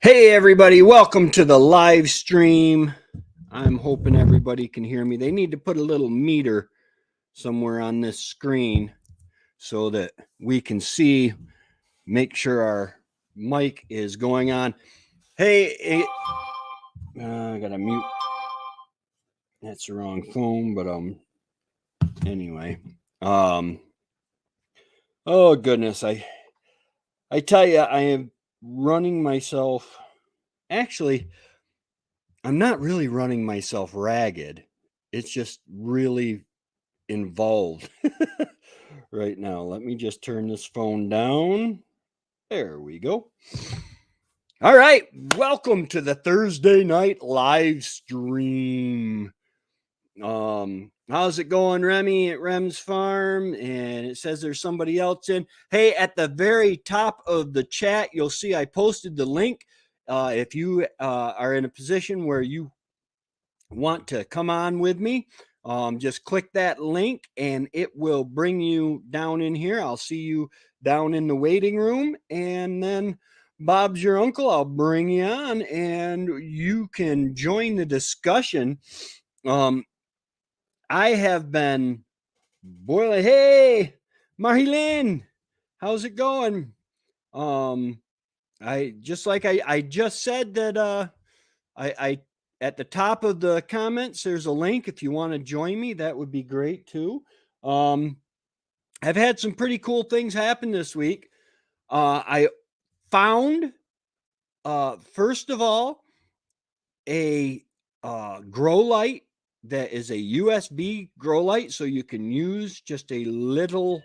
Hey everybody, welcome to the live stream. I'm hoping everybody can hear me. They need to put a little meter somewhere on this screen so that we can see, make sure our mic is going on. Hey, I gotta mute. That's the wrong phone, but anyway. Oh goodness, I tell you, I am running myself. Actually, I'm not really running myself ragged. It's just really involved right now. Let me just turn this phone down. There we go. All right. Welcome to the Thursday night live stream. How's it going, Remy, at Rem's Farm? And it says there's somebody else in. Hey, at the very top of the chat, you'll see I posted the link. If you are in a position where you want to come on with me, just click that link and it will bring you down in here. I'll see you down in the waiting room, and then Bob's your uncle. I'll bring you on and you can join the discussion. I have been boiling. Hey, Marilyn, how's it going? I just said that I at the top of the comments, there's a link. If you want to join me, that would be great too. I've had some pretty cool things happen this week. I found, first of all, a grow light that is a USB grow light, so you can use just a little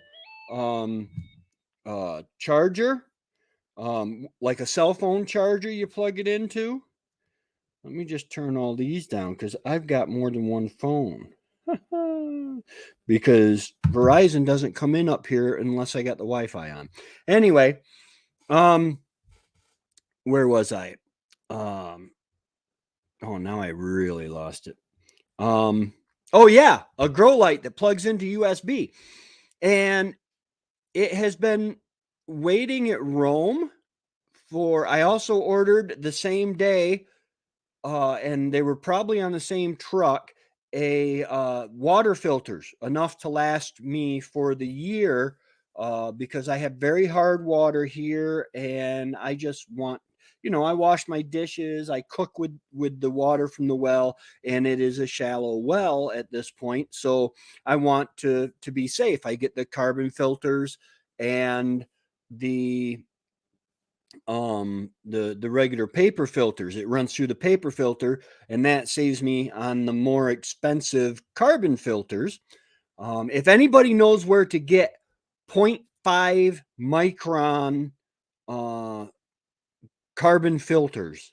charger, like a cell phone charger you plug it into. Let me just turn all these down because I've got more than one phone. Because Verizon doesn't come in up here unless I got the Wi-Fi on. Anyway, where was I? Oh, now I really lost it. Oh yeah, a grow light that plugs into USB. And it has been waiting at Rome for, I also ordered the same day, and they were probably on the same truck, a water filters enough to last me for the year, because I have very hard water here, and I just want, I wash my dishes, I cook with the water from the well, and it is a shallow well at this point, so I want to be safe. I get the carbon filters and the regular paper filters. It runs through the paper filter, and that saves me on the more expensive carbon filters. If anybody knows where to get 0.5 micron carbon filters,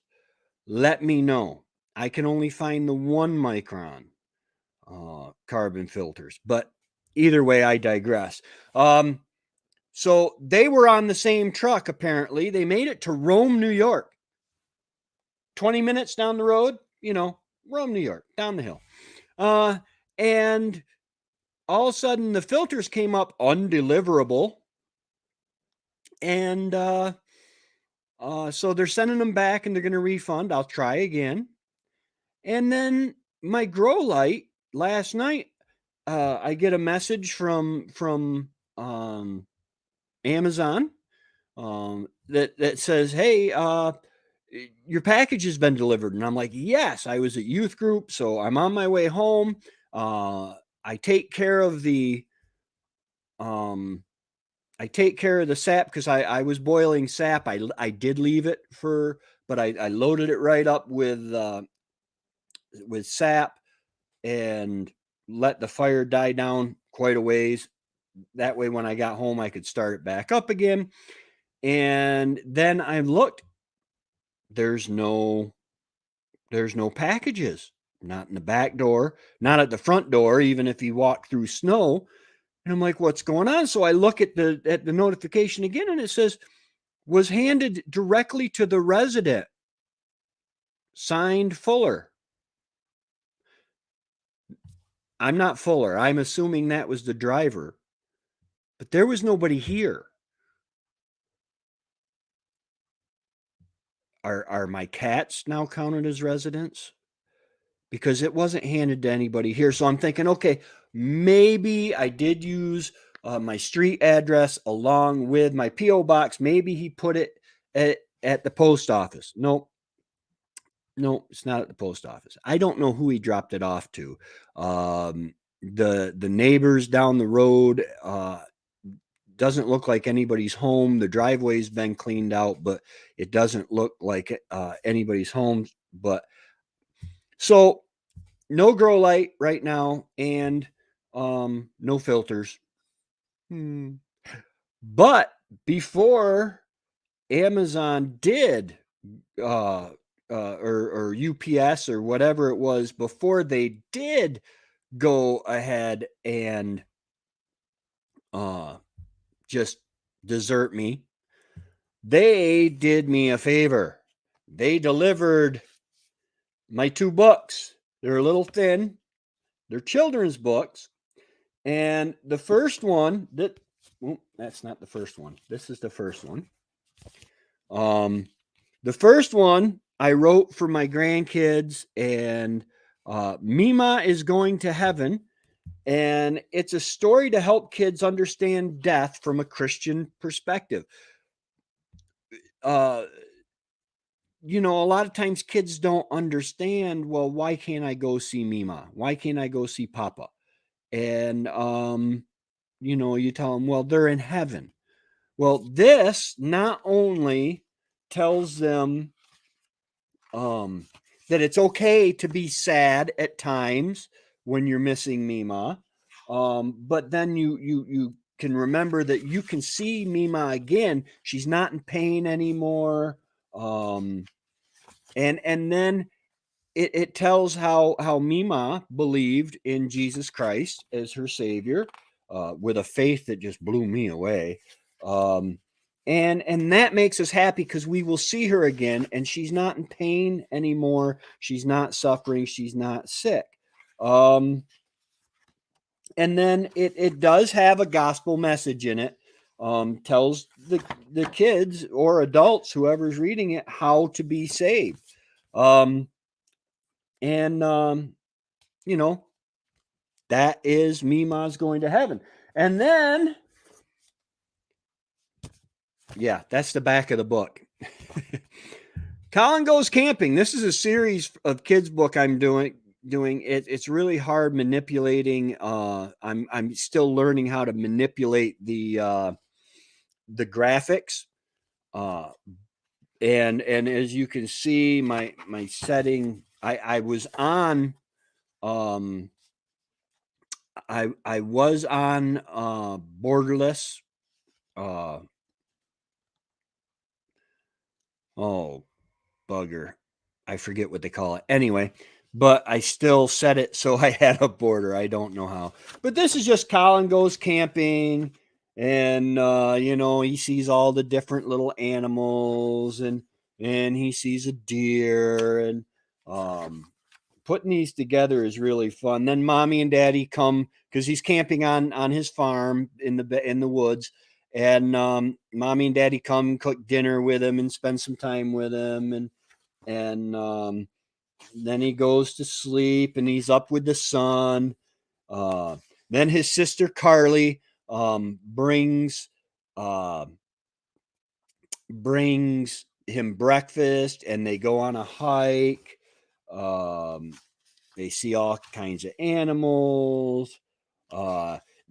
let me know. I can only find the 1 micron carbon filters, but either way, I digress. So they were on the same truck, apparently. They made it to Rome, New York. 20 minutes down the road, Rome, New York, down the hill. And all of a sudden, the filters came up undeliverable. And so they're sending them back and they're going to refund. I'll try again. And then my grow light last night, I get a message from Amazon that says, hey, your package has been delivered. And I'm like, yes, I was at youth group, so I'm on my way home. I take care of the sap because I was boiling sap. I did leave it but I loaded it right up with sap and let the fire die down quite a ways. That way, when I got home, I could start it back up again. And then I looked, there's no packages, not in the back door, not at the front door, even if you walk through snow. And I'm like, what's going on? So I look at the notification again, and it says, was handed directly to the resident, signed Fuller. I'm not Fuller. I'm assuming that was the driver, but there was nobody here. are my cats now counted as residents? Because it wasn't handed to anybody here. So I'm thinking, okay, maybe I did use my street address along with my P.O. box. Maybe he put it at the post office. Nope. No, it's not at the post office. I don't know who he dropped it off to. The neighbors down the road, doesn't look like anybody's home. The driveway's been cleaned out, but it doesn't look like anybody's home. But so no grow light right now, and no filters. But before Amazon did or UPS or whatever it was, before they did go ahead and just desert me, they did me a favor. They delivered my 2 books. They're a little thin. They're children's books. And the first one that's not the first one. This is the first one. The first one I wrote for my grandkids, and Mima is Going to Heaven. And it's a story to help kids understand death from a Christian perspective. A lot of times kids don't understand, well, why can't I go see Mima? Why can't I go see Papa? And, you tell them, well, they're in heaven. Well, this not only tells them that it's okay to be sad at times when you're missing Mima, but then you can remember that you can see Mima again. She's not in pain anymore. And then it tells how Mima believed in Jesus Christ as her savior, with a faith that just blew me away. And that makes us happy because we will see her again, and she's not in pain anymore. She's not suffering. She's not sick. And then it does have a gospel message in it. Tells the kids or adults, whoever's reading it, how to be saved. That is Mima's Going to Heaven. And then, yeah, that's the back of the book. Colin Goes Camping. This is a series of kids book I'm doing. It's really hard manipulating. I'm still learning how to manipulate the graphics. And as you can see, my setting, I was on I was on borderless. Oh, bugger. I forget what they call it. Anyway, but I still set it so I had a border. I don't know how. But this is just Colin Goes Camping, and he sees all the different little animals, and he sees a deer, and putting these together is really fun. Then mommy and daddy come because he's camping on his farm in the woods, and mommy and daddy come cook dinner with him and spend some time with him, and then he goes to sleep and he's up with the sun. Then his sister Carly brings him breakfast, and they go on a hike. They see all kinds of animals.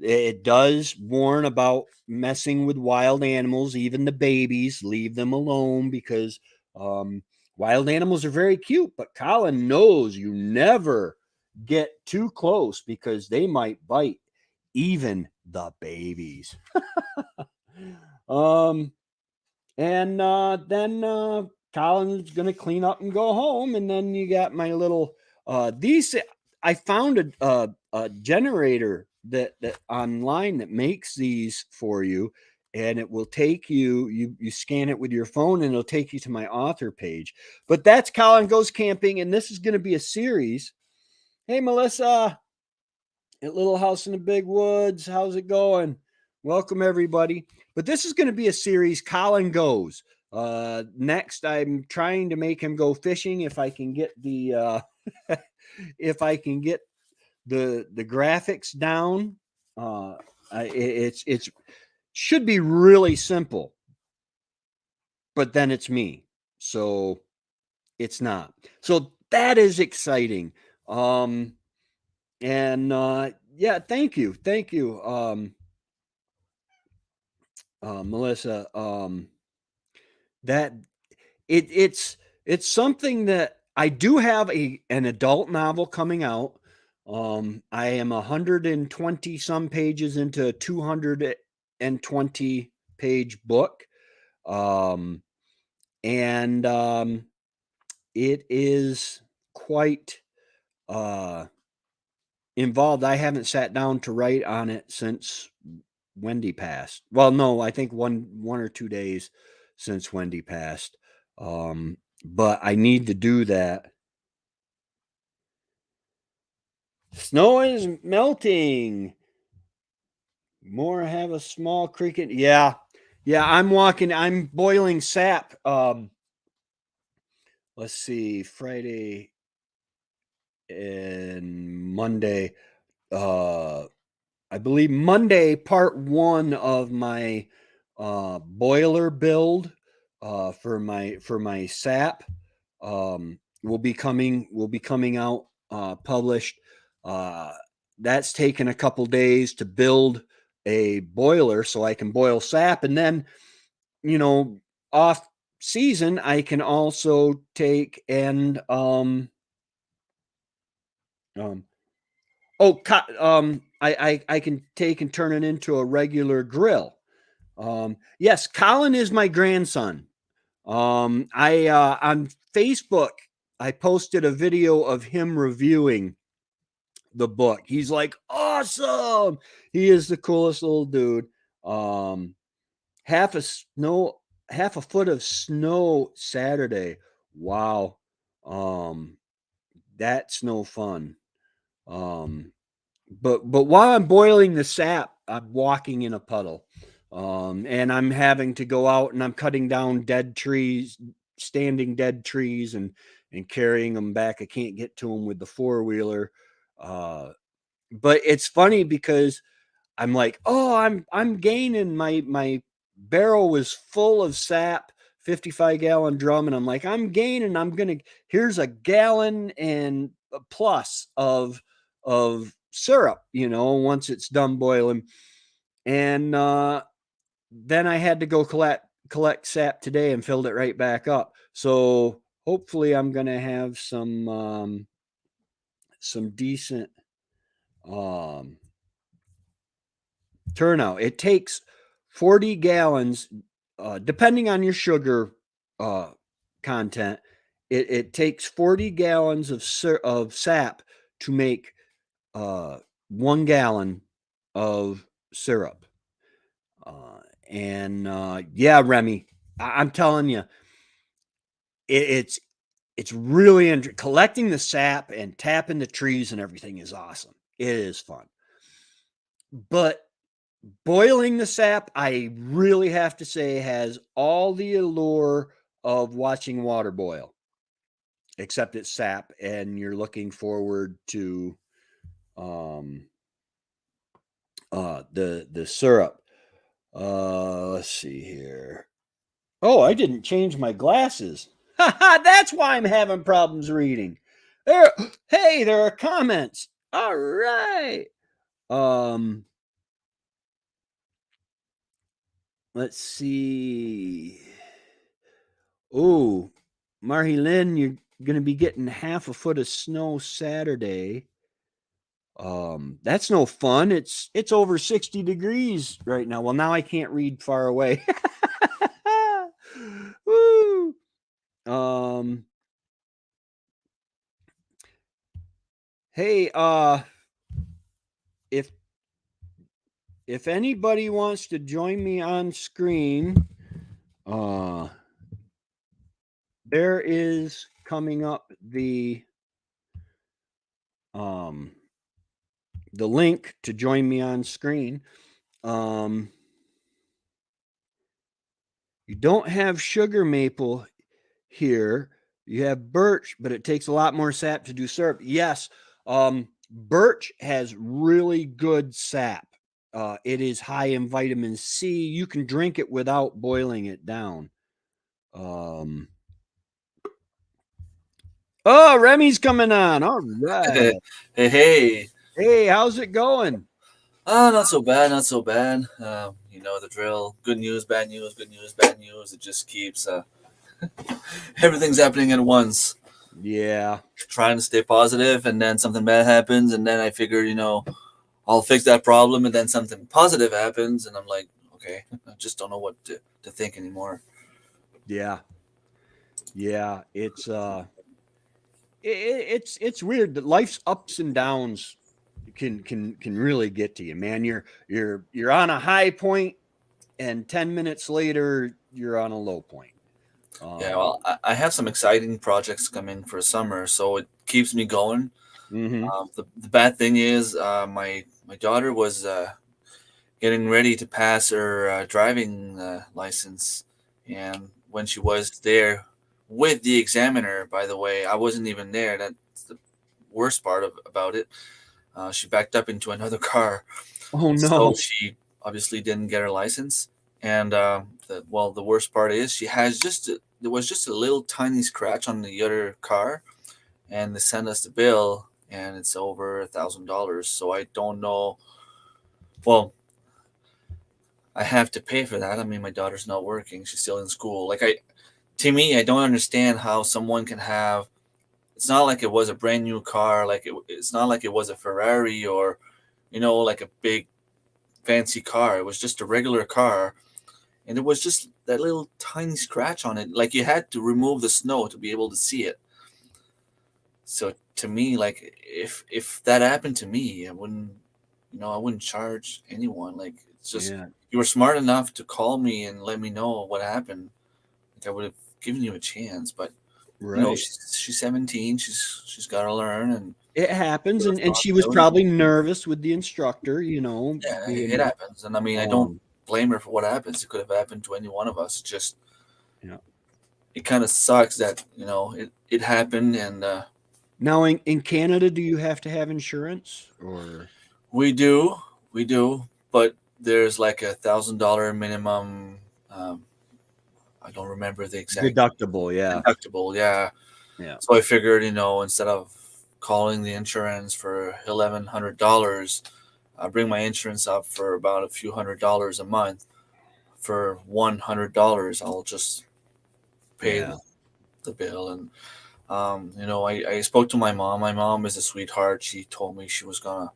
It does warn about messing with wild animals, even the babies. Leave them alone, because wild animals are very cute, but Colin knows you never get too close because they might bite even the babies. And then Colin's gonna clean up and go home, and then you got my little these. I found a generator that online that makes these for you, and it will take you scan it with your phone, and it'll take you to my author page. But that's Colin Goes Camping, and this is going to be a series. Hey, Melissa at Little House in the Big Woods, how's it going? Welcome, everybody. But this is going to be a series, Colin Goes. Next, I'm trying to make him go fishing if I can get the if I can get the graphics down. It's should be really simple, but then it's me, so it's not. So that is exciting. And yeah, thank you, Melissa. That it's something that I do have an adult novel coming out. I am 120 some pages into a 220 page book. And it is quite involved. I haven't sat down to write on it since Wendy passed. Well, no, I think one or 2 days since Wendy passed. But I need to do that. Snow is melting. More have a small creek. Yeah. Yeah, I'm boiling sap. Let's see, Friday and Monday. I believe Monday, part 1 of my boiler build for my sap will be coming out published. That's taken a couple days to build a boiler so I can boil sap, and then off season I can also take and I can take and turn it into a regular grill. Yes, Colin is my grandson. I on Facebook I posted a video of him reviewing the book. He's like, awesome. He is the coolest little dude. Um, half a foot of snow Saturday. Wow. Um, that's no fun. Um, but while I'm boiling the sap, I'm walking in a puddle. And I'm having to go out and I'm cutting down dead trees, standing dead trees, and carrying them back. I can't get to them with the four-wheeler. But it's funny because I'm like, oh, I'm gaining. My barrel was full of sap, 55-gallon drum, and I'm like, I'm gaining. Here's a gallon and a plus of syrup, once it's done boiling. And then I had to go collect sap today and filled it right back up. So hopefully I'm gonna have some decent um turnout. It takes 40 gallons, depending on your sugar content. It takes 40 gallons of sap to make 1 gallon of syrup. And yeah, Remy, I'm telling you, it's really collecting the sap and tapping the trees and everything is awesome. It is fun, but boiling the sap, I really have to say, has all the allure of watching water boil, except it's sap, and you're looking forward to the syrup. Let's see here. Oh, I didn't change my glasses. That's why I'm having problems reading. Hey, there are comments. All right. Let's see. Oh, Marhy Lynn, you're going to be getting half a foot of snow Saturday. That's no fun. It's over 60 degrees right now. Well, now I can't read far away. Woo. Hey, if anybody wants to join me on screen, there is coming up the link to join me on screen. You don't have sugar maple here. You have birch, but it takes a lot more sap to do syrup. Yes, birch has really good sap. It is high in vitamin C. You can drink it without boiling it down. Oh, Remy's coming on. All right. Hey. Hey, how's it going? Not so bad, not so bad. You know the drill. Good news, bad news, good news, bad news. It just keeps everything's happening at once. Yeah. Trying to stay positive, and then something bad happens, and then I figure, I'll fix that problem, and then something positive happens, and I'm like, okay, I just don't know what to think anymore. Yeah. Yeah. It's weird that life's ups and downs can really get to you, man. You're on a high point, and 10 minutes later you're on a low point. Yeah, well, I have some exciting projects coming for summer, so it keeps me going. Mm-hmm. The bad thing is, my daughter was getting ready to pass her driving license, and when she was there with the examiner, by the way, I wasn't even there. That's the worst part about it. She backed up into another car, Oh so no. she obviously didn't get her license. And the worst part is she has there was just a little tiny scratch on the other car, and they sent us the bill, and it's over $1,000. So I don't know. Well, I have to pay for that. I mean, my daughter's not working; she's still in school. To me, I don't understand how someone can have. It's not like it was a brand new car. It's not like it was a Ferrari or, like a big fancy car. It was just a regular car, and it was just that little tiny scratch on it. Like you had to remove the snow to be able to see it. So to me, like if that happened to me, I wouldn't charge anyone. Like it's just Yeah. you were smart enough to call me and let me know what happened. Like I would have given you a chance, but Right. she's 17. She's got to learn and It happens, the and she was responsibility. probably nervous with the instructor, Yeah, it being happens, and I mean I don't um blame her for what happens. It could have happened to any one of us. Just yeah. it kind of sucks that it happened, and Now in Canada, do you have to have insurance or we do, we do, but there's like $1,000 minimum. Um, I don't remember the exact deductible? Yeah. deductible. Yeah, Yeah. so I figured, instead of calling the insurance for $1,100, I bring my insurance up for about a few $100s a month. For $100, I'll just pay Yeah. the bill. And I spoke to my mom. My mom is a sweetheart. She told me she was gonna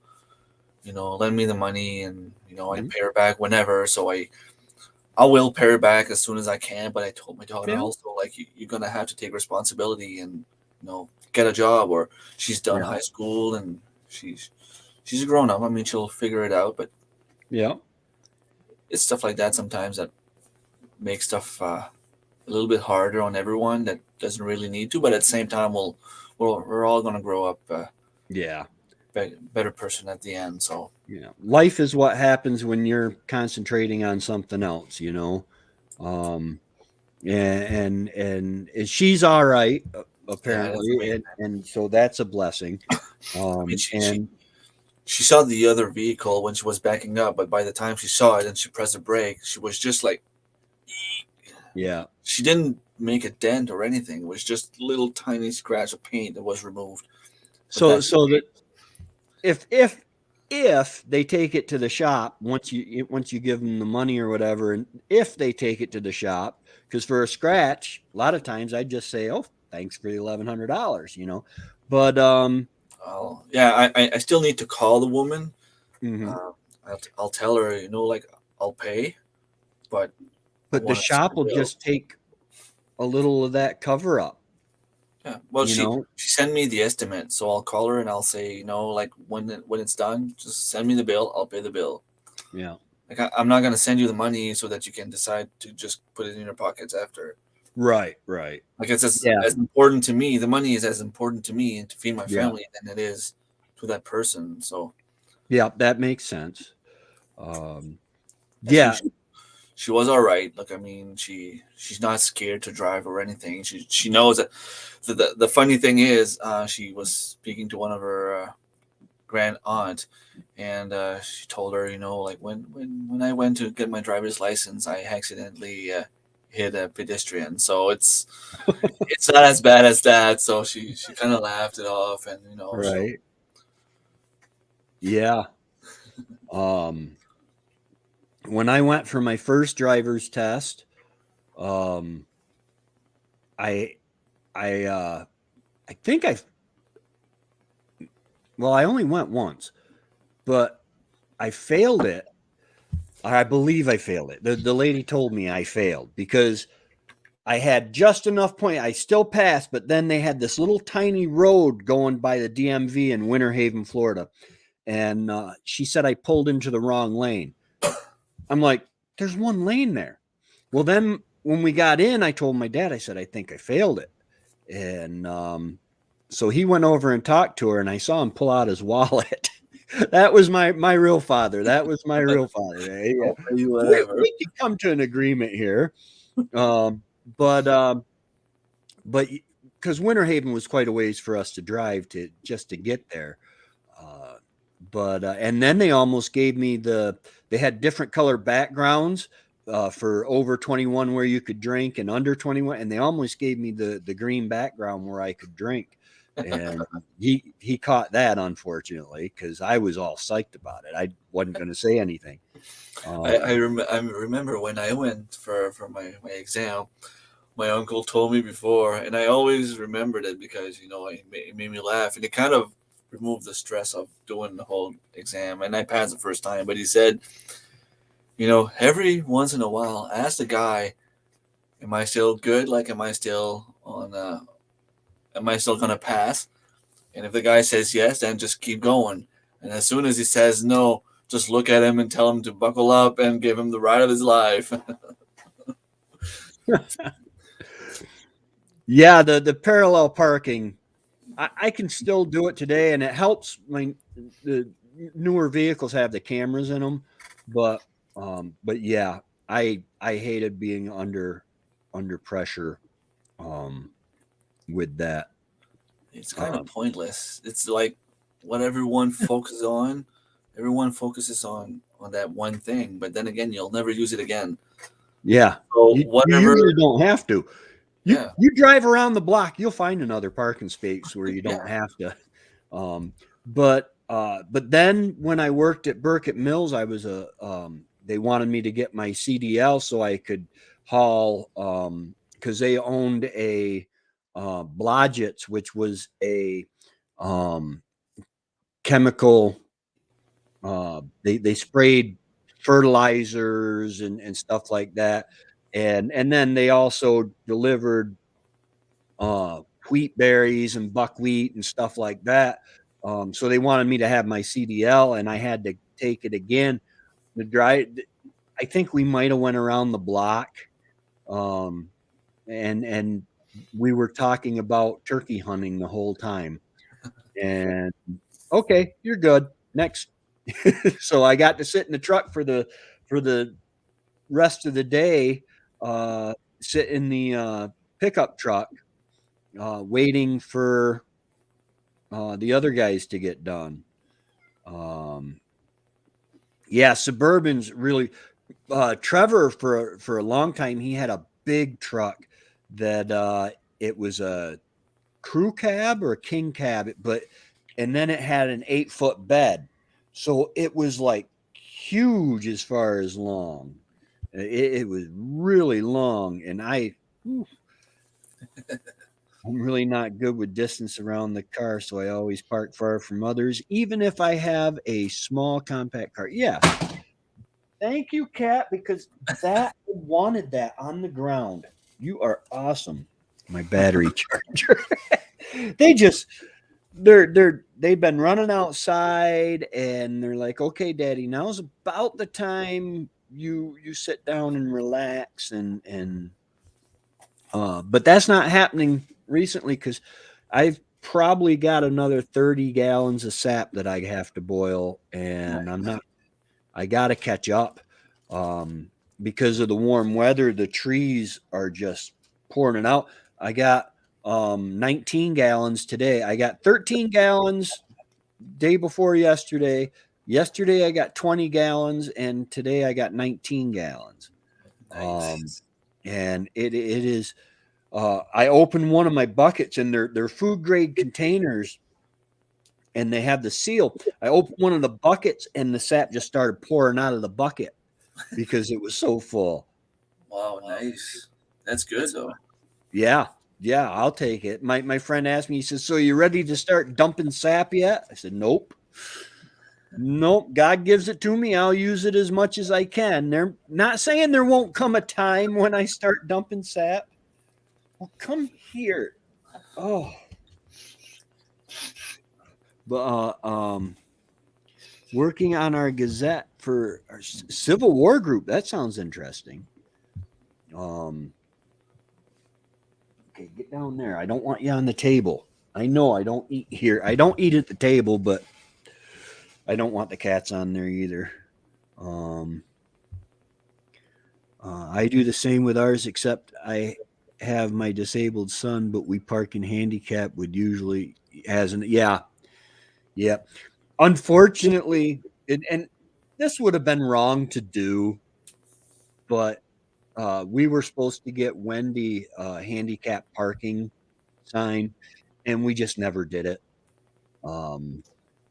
lend me the money, and I Mhm. pay her back whenever. So I will pay her back as soon as I can. But I told my daughter Yeah. also, like, you're gonna have to take responsibility and get a job, or she's done Yeah. high school and she's a grown up. I mean, she'll figure it out. But Yeah. it's stuff like that sometimes that makes stuff a little bit harder on everyone that doesn't really need to. But at the same time, we're all gonna grow up Yeah. better person at the end. So Yeah. Life is what happens when you're concentrating on something else. Um and she's all right, yeah, that's apparently, amazing. and so that's a blessing. I mean, And she saw the other vehicle when she was backing up, but by the time she saw it and she pressed the brake, she was just like, yeah. she didn't make a dent or anything. It was just little tiny scratch of paint that was removed. But So that's so that if they take it to the shop, once you give them the money or whatever, and if they take it to the shop, because for a scratch, a lot of times I just say, "Oh, thanks for the $1,100," but yeah, I still need to call the woman. mhm. Uh, I'll tell her, like I'll pay, but I But the want to see shop the will bill. just take a little of that cover up, Yeah. Well, you she know. she sent me the estimate, so I'll call her and I'll say, like when it's done, just send me the bill. I'll pay the bill. Yeah. Like I'm not gonna send you the money so that you can decide to just put it in your pockets after. Right. Right. Like it's Yeah. as important to me. The money is as important to me and to feed my Yeah. family than it is to that person. So Yeah. That makes sense. Um, yeah, yeah. she was all right. Like I mean, she's not scared to drive or anything. She knows that. The funny thing is, she was speaking to one of her grand aunt, and she told her, like when I went to get my driver's license, I accidentally hit a pedestrian. So it's not as bad as that. So she kind of laughed it off, and she'll. Right. Yeah. Um, when I went for my first driver's test, um, I, I think I only went once, but I failed it. I believe I failed it. The lady told me I failed because I had just enough point. I still passed, but then they had this little tiny road going by the DMV in Winter Haven, Florida. And she said I pulled into the wrong lane. I'm like, there's one lane there. Well, then when we got in, I told my dad, I said, I think I failed it. And so he went over and talked to her, and I saw him pull out his wallet. That was my real father. That was my real father. Hey, yeah. Okay, whatever. We could come to an agreement here. Um, but because Winter Haven was quite a ways for us to drive to get there. Uh, and then they almost gave me they had different color backgrounds for over 21 where you could drink and under 21, and they almost gave me the green background where I could drink. And he caught that, unfortunately, because I was all psyched about it. I wasn't going to say anything. I remember when I went for my exam, my uncle told me before, and I always remembered it because it made me laugh, and it kind of removed the stress of doing the whole exam. And I passed the first time, but he said, every once in a while, ask the guy, "Am I still good? Like, am I still on? Am I still gonna pass?" And if the guy says yes, then just keep going. And as soon as he says no, just look at him and tell him to buckle up and give him the ride of his life. Yeah, the parallel parking, I can still do it today, and it helps. The newer vehicles have the cameras in them, but yeah, I hated being under pressure with that. It's kind of pointless. It's like what everyone focuses on. Everyone focuses on that one thing, but then again, you'll never use it again. Yeah, So you whatever. usually don't have to. Yeah. You drive around the block, you'll find another parking space where you don't Yeah. have to. But then when I worked at Burkett Mills, I was they wanted me to get my CDL so I could haul because they owned a Blodgett's, which was a chemical. They sprayed fertilizers and stuff like that, and then they also delivered wheat berries and buckwheat and stuff like that. So they wanted me to have my CDL, and I had to take it again. The drive, I think we might have went around the block, um, and we were talking about turkey hunting the whole time. And okay, you're good. Next. So I got to sit in the truck for the rest of the day, sit in the pickup truck, waiting for the other guys to get done. Yeah, Suburban's really. Trevor for a long time he had a big truck that it was a crew cab or a king cab, and then it had an 8-foot bed, so it was like huge as far as long. It was really long, and I'm really not good with distance around the car, so I always park far from others, even if I have a small compact car. Yeah. Thank you, Kat, because I wanted that on the ground. You are awesome. My battery charger. they just they've been running outside, and they're like, okay, Daddy, now's about the time you sit down and relax, and but that's not happening recently because I've probably got another 30 gallons of sap that I have to boil, and I got to catch up. because of the warm weather, the trees are just pouring it out. I got 19 gallons today. I got 13 gallons day before yesterday. Yesterday I got 20 gallons, and today I got 19 gallons. Nice. And it is. I opened one of my buckets, and they're food grade containers, and they have the seal. I opened one of the buckets, and the sap just started pouring out of the bucket because it was so full. Wow, nice. That's good though. Yeah, yeah, I'll take it. My friend asked me, he says, "So you ready to start dumping sap yet?" I said, "Nope. Nope. God gives it to me. I'll use it as much as I can." They're not saying there won't come a time when I start dumping sap. Well, come here. Oh, but working on our Gazette for our Civil War group. That sounds interesting. Um, okay, get down there. I don't want you on the table. I know I don't eat here. I don't eat at the table, but I don't want the cats on there either. Um, I do the same with ours, except I have my disabled son, but we park in handicap. Would usually hasn't. Yeah, yeah. Unfortunately, and this would have been wrong to do, but we were supposed to get Wendy handicap parking sign, and we just never did it. Um,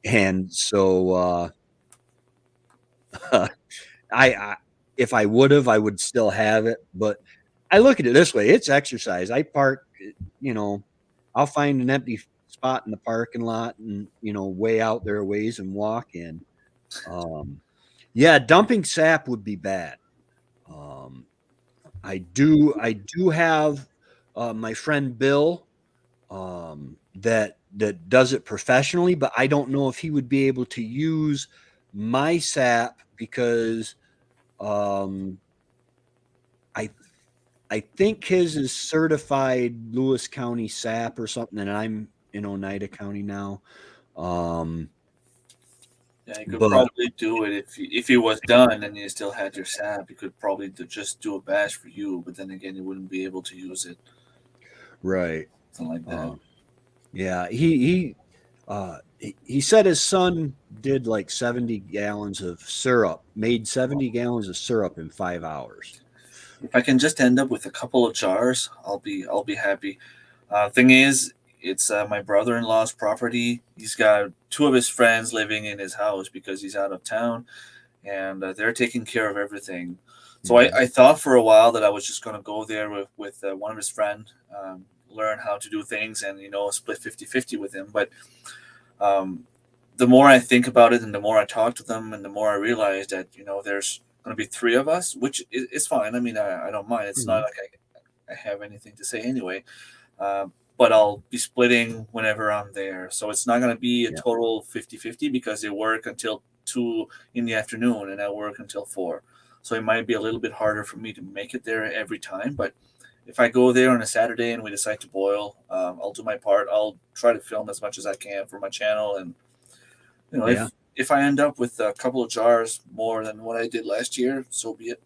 and so I if I would have, I would still have it. But I look at it this way: it's exercise. I park, you know, I'll find an empty spot in the parking lot, and way out there a ways and walk in. Um, yeah, dumping sap would be bad. Um, I do have my friend Bill that does it professionally, but I don't know if he would be able to use my sap because um, I I think his is certified Lewis County SAP or something, and I'm in Oneida County now. Um, Yeah, you could but probably do it if it was done and you still had your sap. You could probably just do a batch for you, but then again, you wouldn't be able to use it. right, Something like that. uh, yeah, he said his son did like 70 gallons of syrup, made Well, 70 gallons of syrup in 5 hours. if I can just end up with a couple of jars, I'll be happy. Thing is, it's my brother-in-law's property. He's got two of his friends living in his house because he's out of town, and they're taking care of everything. So I, Mhm. I thought for a while that I was just going to go there with one of his friend, learn how to do things, and split 50-50 with him. But um, the more I think about it, and the more I talk to them, and the more I realize that there's going to be three of us, which is fine. I mean, I don't mind. It's not Mhm. like I have anything to say anyway. But I'll be splitting whenever I'm there. So it's not going to be a Yeah, total 50-50 because they work until 2 in the afternoon and I work until 4. So it might be a little bit harder for me to make it there every time. But if I go there on a Saturday and we decide to boil, I'll do my part. I'll try to film as much as I can for my channel. And, yeah, if I end up with a couple of jars more than what I did last year, so be it.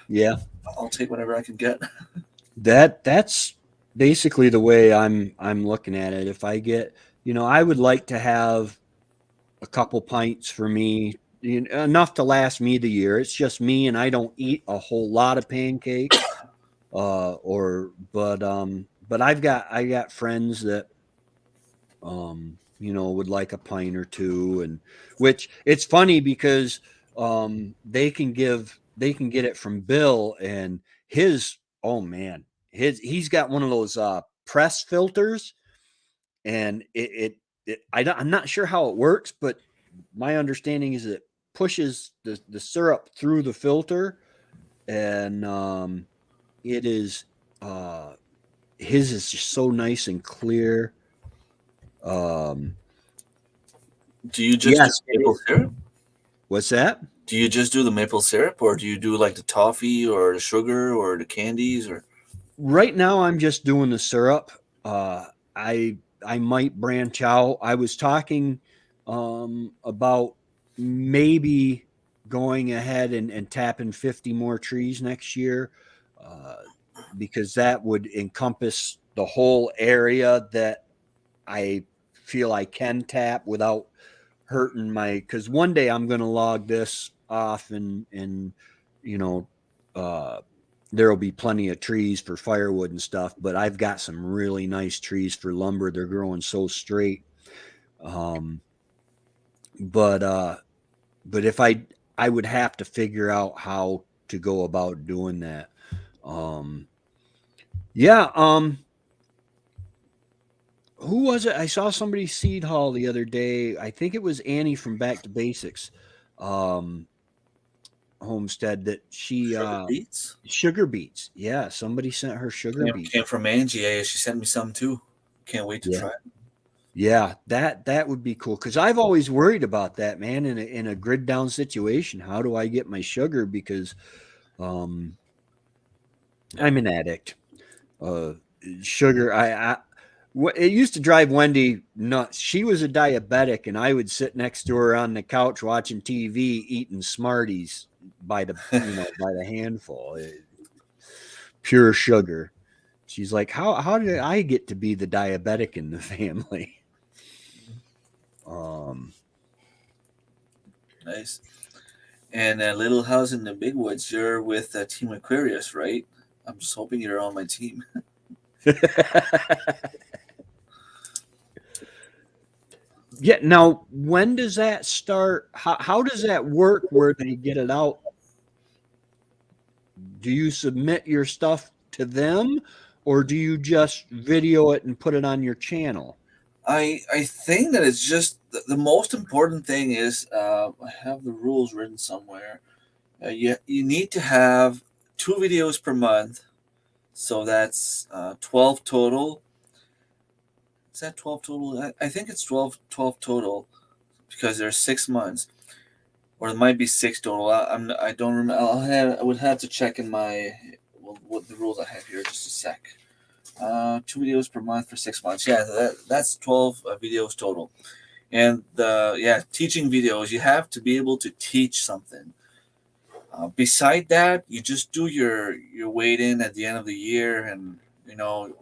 yeah. I'll take whatever I can get. That's basically the way I'm looking at it. If I get, I would like to have a couple pints for me, enough to last me the year. It's just me, and I don't eat a whole lot of pancakes. Or but I got friends that would like a pint or two, and which it's funny because they can get it from Bill, and his oh man, he's got one of those press filters, and I'm not sure how it works, but my understanding is it pushes the syrup through the filter, and it is uh his is just so nice and clear. um Do you just do yes, it maple is. syrup? What's that? Do you just do the maple syrup, or do you do like the toffee, or the sugar, or the candies, or? Right now I'm just doing the syrup. I might branch out. I was talking about maybe going ahead and tapping 50 more trees next year, uh, because that would encompass the whole area that I feel I can tap without hurting my. Because one day I'm going to log this off, and you know, uh, there will be plenty of trees for firewood and stuff. But I've got some really nice trees for lumber. They're growing so straight. Um, but if I would have to figure out how to go about doing that. Um, yeah. Who was it? I saw somebody seed haul the other day. I think it was Annie from Back to Basics, um, homestead, that she Sugar beets sugar beets. Yeah, somebody sent her sugar beets. came from Angie. She sent me some too. Can't wait to Yeah. try it. Yeah, that would be cool, because I've always worried about that, man. In a grid down situation, how do I get my sugar? Because um, Yeah. I'm an addict. Uh, Sugar. It used to drive Wendy nuts. She was a diabetic, and I would sit next to her on the couch watching TV, eating Smarties by the by the handful, pure sugar. She's like, how did I get to be the diabetic in the family? Um, Nice. And Little House in the Big Woods, you're with Team Aquarius, right? I'm just hoping you're on my team. yeah. Now, when does that start? How does that work? Where they get it out? Do you submit your stuff to them, or do you just video it and put it on your channel? I think that it's just the most important thing is I have the rules written somewhere. You need to have 2 videos per month, so that's 12 total. Is that 12 total? I think it's 12 total because there's 6 months, or it might be six total. I don't remember. I would have to check in my what the rules I have here. Just a sec. 2 videos per month for 6 months. Yeah, that's 12 videos total. And teaching videos, you have to be able to teach something. Beside that, you just do your weight in at the end of the year, and you know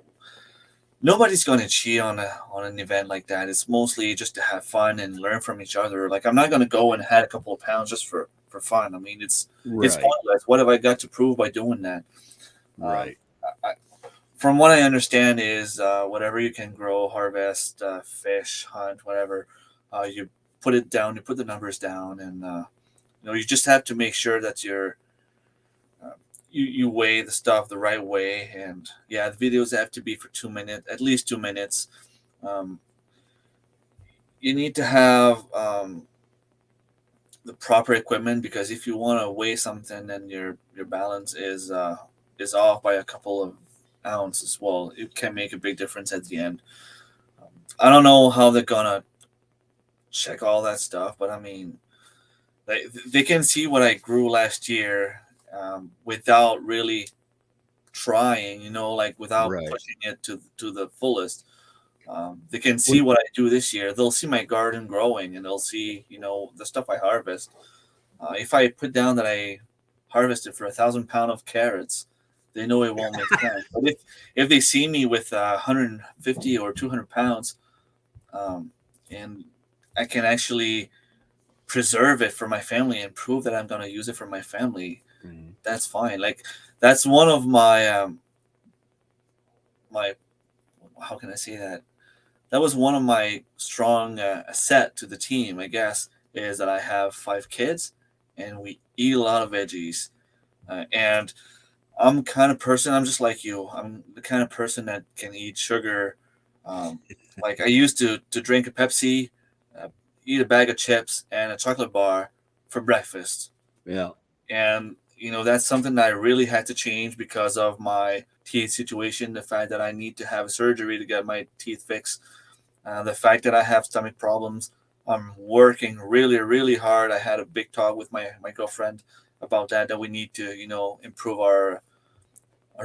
nobody's going to cheat on an event like that. It's mostly just to have fun and learn from each other. Like I'm not going to go and add a couple of pounds just for fun. I mean, it's Right, pointless. What have I got to prove by doing that? Um, right. I, from what I understand is whatever you can grow, harvest, fish, hunt, whatever, you put it down. You put the numbers down, and you just have to make sure that uh, you weigh the stuff the right way. And yeah, the videos have to be for 2 minutes, at least 2 minutes. Um, you need to have the proper equipment, because if you want to weigh something and your balance is off by a couple of ounces, well, it can make a big difference at the end. I don't know how they're gonna check all that stuff, but I mean, they can see what I grew last year without really trying, like without Right. pushing it to the fullest. They can Well, see what I do this year. They'll see my garden growing, and they'll see, the stuff I harvest. If I put down that I harvested for 1,000 pound of carrots, they know it won't make sense. But if they see me with 150 or 200 pounds, um, and I can actually preserve it for my family and prove that I'm going to use it for my family, mm, that's fine. Like that's one of my how can I say that? That was one of my strong asset to the team, I guess, is that I have 5 kids and we eat a lot of veggies. And I'm kind of person. I'm just like you. I'm the kind of person that can eat sugar. Like I used to drink a Pepsi, uh, eat a bag of chips and a chocolate bar for breakfast. yeah. And that's something that I really had to change because of my teeth situation. The fact that I need to have surgery to get my teeth fixed. The fact that I have stomach problems. I'm working really, really hard. I had a big talk with my girlfriend about that we need to improve our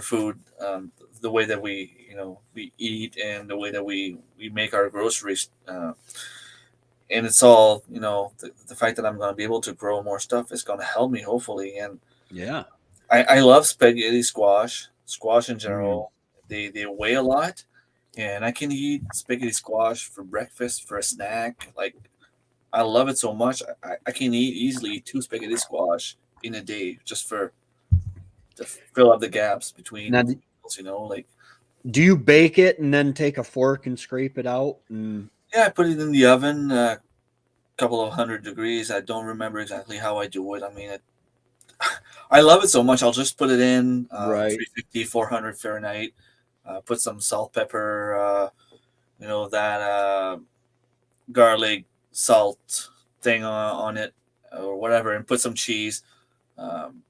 food, the way that we eat and the way that we make our groceries. and it's all, the fact that I'm going to be able to grow more stuff is going to help me hopefully. And Yeah. I love spaghetti squash in Mm. general. They weigh a lot, and I can eat spaghetti squash for breakfast, for a snack. Like, I love it so much. I can eat easily two spaghetti squash in a day, just for to fill up the gaps between Now, meals. Like, do you bake it and then take a fork and scrape it out? And yeah, I put it in the oven, a couple of 100 degrees. I don't remember exactly how I do it. I mean, I love it so much. I'll just put it in right. 350, 400 Fahrenheit. Put some salt, pepper, that garlic salt thing on it, or whatever, and put some cheese. Um,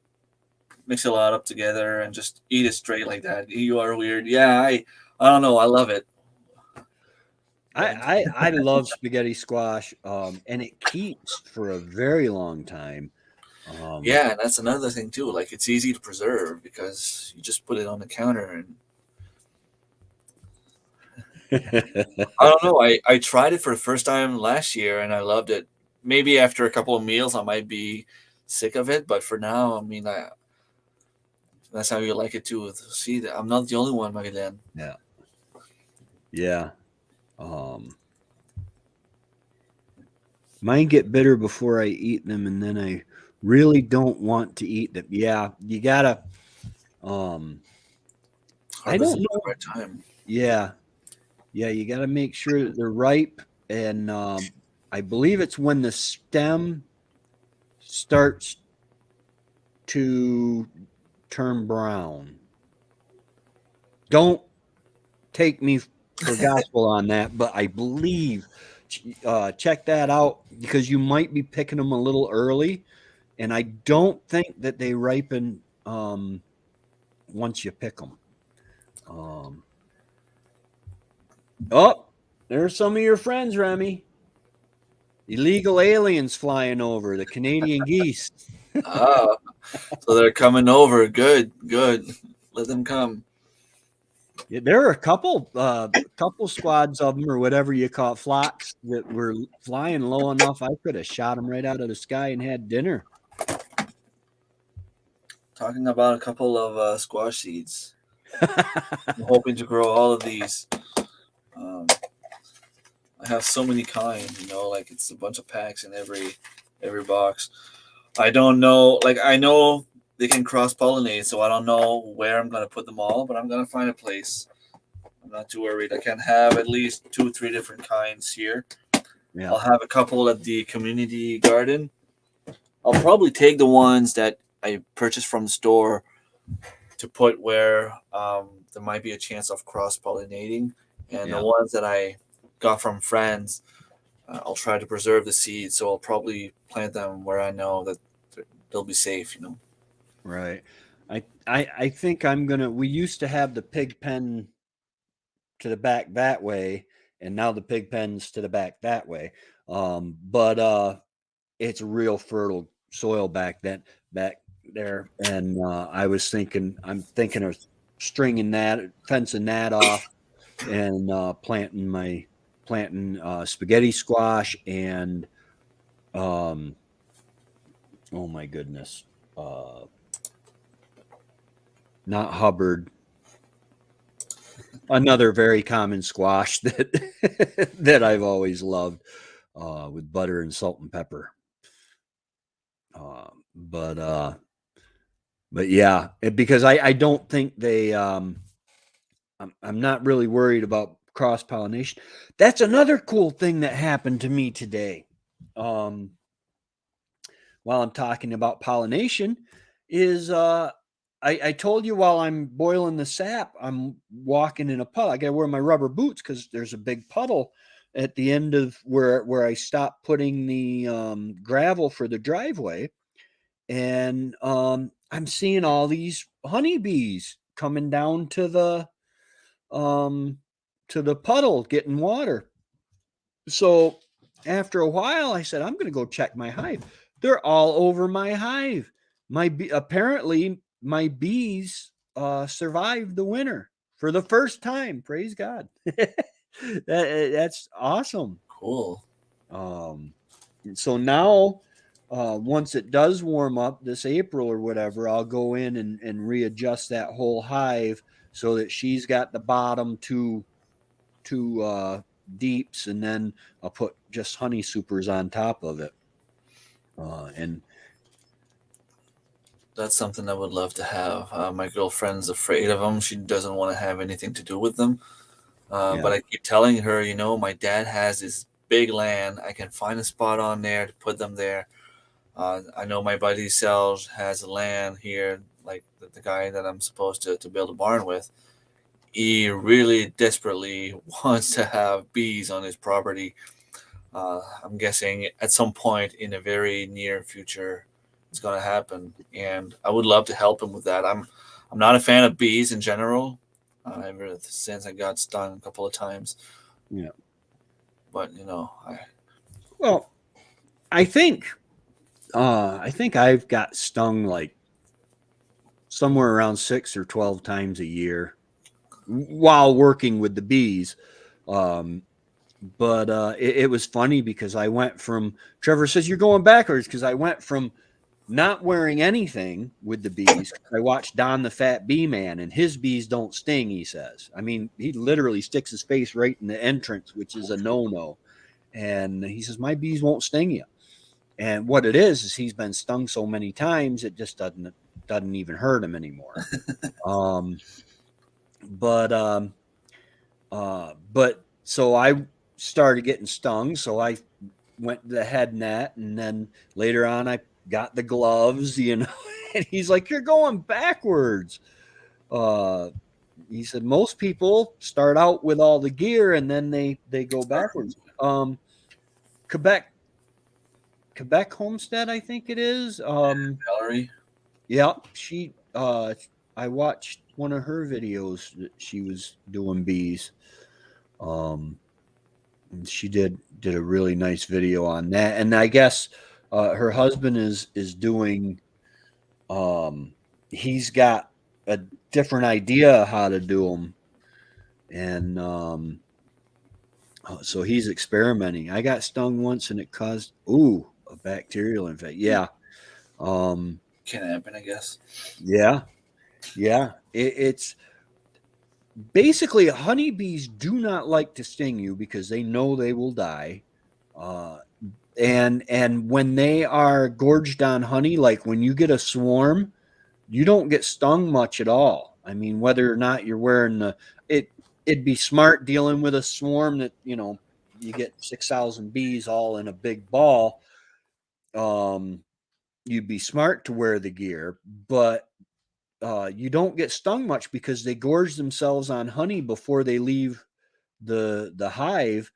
Mix it all up together and just eat it straight like that. You are weird. Yeah, I don't know. I love it. But I love spaghetti squash, and it keeps for a very long time. Um, yeah, and that's another thing too. Like, it's easy to preserve because you just put it on the counter. And I don't know. I tried it for the first time last year and I loved it. Maybe after a couple of meals I might be sick of it, but for now, I mean, that's how you like it too. See, I'm not the only one, Magdalene. yeah, yeah. Um, Mine get bitter before I eat them, and then I really don't want to eat them. Yeah, you gotta. Um, I Harvest don't at the know. right time. Yeah, yeah, you gotta make sure that they're ripe, and I believe it's when the stem starts to turn brown. Don't take me for gospel on that, but I believe check that out because you might be picking them a little early, and I don't think that they ripen once you pick them. Um, oh, there's some of your friends, Remy. Illegal aliens flying over the Canadian geese. Ah, so they're coming over. Good, good. Let them come. Yeah, there are a couple squads of them or whatever you call it, flocks that were flying low enough. I could have shot them right out of the sky and had dinner. Talking about a couple of squash seeds. I'm hoping to grow all of these. Um, I have so many kinds, like it's a bunch of packs in every box. I don't know, like I know they can cross pollinate, so I don't know where I'm gonna put them all, but I'm gonna find a place. I'm not too worried. I can have at least two, three different kinds here. Yeah, I'll have a couple at the community garden. I'll probably take the ones that I purchased from the store to put where there might be a chance of cross pollinating, and the yeah, ones that I got from friends, I'll try to preserve the seeds. So I'll probably plant them where I know that they'll be safe. right. I think I'm gonna. We used to have the pig pen to the back that way, and now the pig pen's to the back that way. But it's real fertile soil back there, and I'm thinking of fencing that off, and planting spaghetti squash and um oh my goodness, uh not Hubbard, another very common squash that that I've always loved, with butter and salt and pepper. But yeah, because I don't think I'm not really worried about cross pollination. That's another cool thing that happened to me today. Um, while I'm talking about pollination, is I told you while I'm boiling the sap, I'm walking in a puddle. I got to wear my rubber boots because there's a big puddle at the end of where I stopped putting the gravel for the driveway, and I'm seeing all these honeybees coming down um, to the puddle getting water. So after a while, I said, I'm going to go check my hive. They're all over my hive. Apparently my bees survived the winter for the first time. Praise God. That's awesome. Cool. Um, so now, once it does warm up this April or whatever, I'll go in and readjust that whole hive so that she's got the bottom two deeps, and then I'll put just honey supers on top of it. And That's something I would love to have. My girlfriend's afraid of them. She doesn't want to have anything to do with them. yeah, But I keep telling her, my dad has this big land. I can find a spot on there to put them there. I know my buddy Selge has land here, like the guy that I'm supposed to build a barn with. He really desperately wants to have bees on his property. I'm guessing at some point in a very near future, it's going to happen, and I would love to help him with that. I'm not a fan of bees in general, ever since I got stung a couple of times. yeah. But Well, I think I've got stung like somewhere around 6 or 12 times a year while working with the bees. Um, but it was funny because I went from Trevor says you're going backwards because I went from not wearing anything with the bees. I watched Don the Fat Bee Man, and his bees don't sting. He says, I mean, he literally sticks his face right in the entrance, which is a no-no. And he says my bees won't sting you. And what it is he's been stung so many times it just doesn't even hurt him anymore. Um, but so I started getting stung, so I went to the head net, and then later on I got the gloves, and he's like, "You're going backwards." Uh, he said most people start out with all the gear and then they go backwards. Quebec Quebec Homestead, I think it is. Valerie. Yeah, I watched one of her videos that she was doing bees. Um, and she did a really nice video on that. And I guess her husband is doing he's got a different idea how to do them, and so he's experimenting. I got stung once and it caused a bacterial infection. Yeah. Um, Can happen, I guess. yeah. Yeah. It's basically honeybees do not like to sting you because they know they will die. Uh, and when they are gorged on honey, like when you get a swarm, you don't get stung much at all. I mean, whether or not you're wearing it'd be smart dealing with a swarm that you get 6,000 bees all in a big ball. Um, you'd be smart to wear the gear, but you don't get stung much because they gorge themselves on honey before they leave the hive,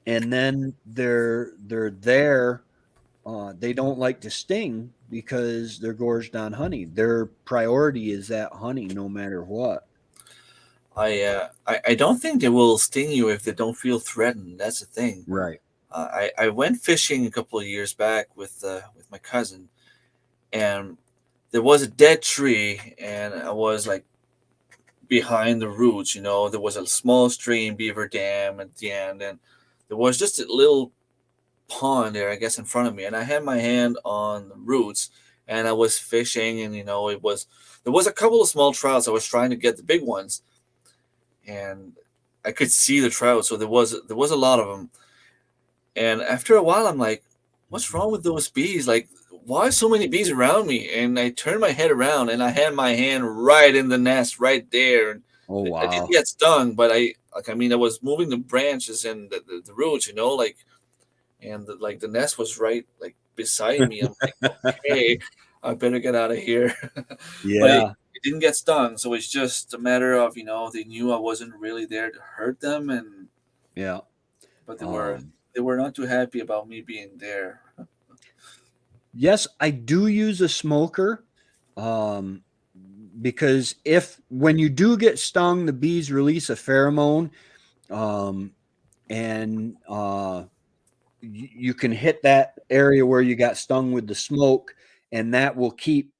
and then they're there. They don't like to sting because they're gorged on honey. Their priority is that honey, no matter what. I don't think they will sting you if they don't feel threatened. That's the thing. Right. I went fishing a couple of years back with my cousin, and there was a dead tree, and I was like behind the roots. There was a small stream, beaver dam at the end, and there was just a little pond there, I guess, in front of me, and I had my hand on the roots, and I was fishing, and there was a couple of small trouts. I was trying to get the big ones, and I could see the trout, so there was a lot of them. And after a while, I'm like, "What's wrong with those bees? Like, why so many bees around me?" And I turned my head around, and I had my hand right in the nest, right there. And Oh I didn't wow. get stung, but I was moving the branches and the roots, and the nest was right like beside me. I'm like, okay, I better get out of here. But it, Yeah. it didn't get stung, so it's just a matter of they knew I wasn't really there to hurt them, and Yeah. but they were Um, they were not too happy about me being there. yes, I do use a smoker. Um, because if when you do get stung, the bees release a pheromone, um, and you can hit that area where you got stung with the smoke, and that will keep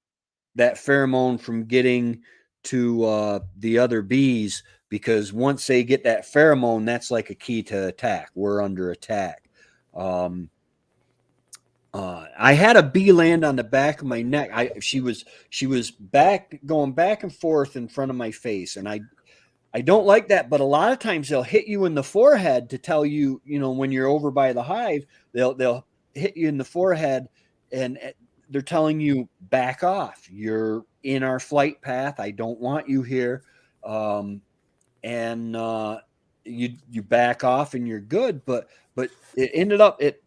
that pheromone from getting to the other bees, because once they get that pheromone, that's like a key to attack. We're under attack. Um, I had a bee land on the back of my neck. She was going back and forth in front of my face, and I don't like that. But a lot of times they'll hit you in the forehead to tell you, when you're over by the hive, they'll hit you in the forehead, and they're telling you back off. You're in our flight path. I don't want you here. And you back off and you're good. But it ended up it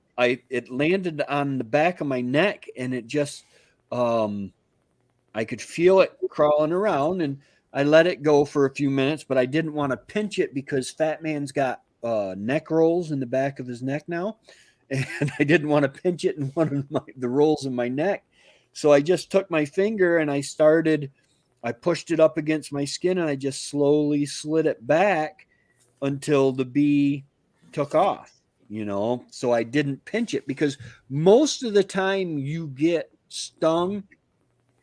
landed on the back of my neck, and it just I could feel it crawling around, and I let it go for a few minutes, but I didn't want to pinch it because Fat Man's got neck rolls in the back of his neck now, and I didn't want to pinch it in one of the rolls in my neck. So I just took my finger and I pushed it up against my skin, and I just slowly slid it back until the bee took off, So I didn't pinch it, because most of the time you get stung,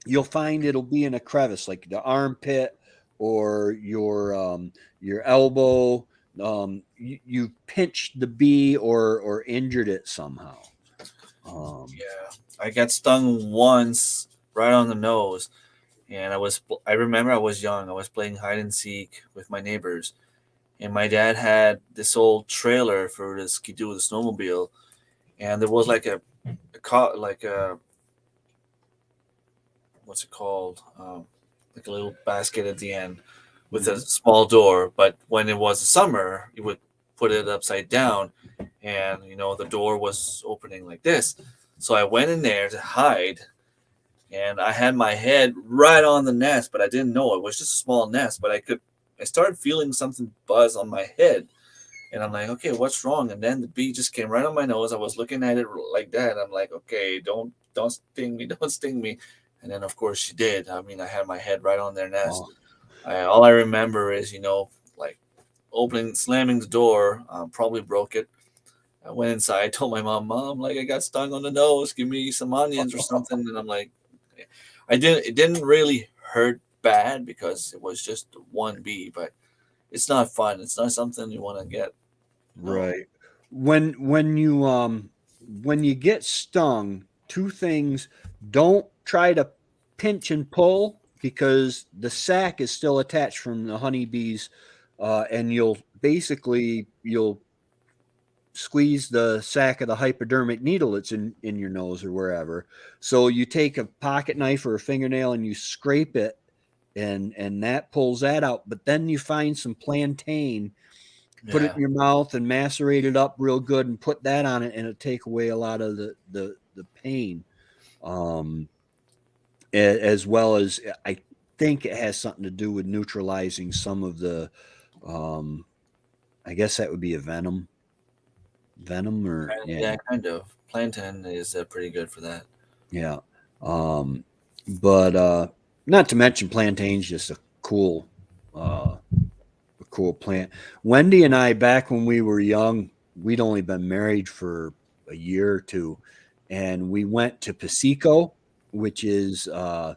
you'll find it'll be in a crevice like the armpit or your elbow. You pinched the bee or injured it somehow. Yeah, I got stung once right on the nose, and I remember I was young. I was playing hide and seek with my neighbors, and my dad had this old trailer for the skidoo, the snowmobile, and there was like like a what's it called, like a little basket at the end with a small door. But when it was summer, you would put it upside down, and the door was opening like this. So I went in there to hide, and I had my head right on the nest, but I didn't know it was just a small nest. But I started feeling something buzz on my head, and I'm like, okay, what's wrong? And then the bee just came right on my nose. I was looking at it like that. I'm like, okay, don't sting me, don't sting me. And then of course she did. I mean, I had my head right on their nest. Oh, All I remember is, like slamming the door, probably broke it. I went inside, told my mom, like I got stung on the nose. Give me some onions or something. And I'm like, it didn't really hurt bad because it was just one bee, but it's not fun. It's not something you want to get. No. right. When you get stung, two things: don't try to pinch and pull, because the sac is still attached from the honeybees, and you'll squeeze the sac of the hypodermic needle that's in your nose or wherever. So you take a pocket knife or a fingernail and you scrape it, and that pulls that out. But then you find some plantain, put it Yeah. in your mouth and macerate it up real good, and put that on it, and it'll take away a lot of the pain. Um, as well as I think it has something to do with neutralizing some of the I guess that would be a venom, or Yeah, kind of. Plantain is pretty good for that. yeah. Um, but not to mention plantain's just uh, a cool plant. Wendy and I, back when we were young, we'd only been married for a year or two, and we went to Pasico, which is uh,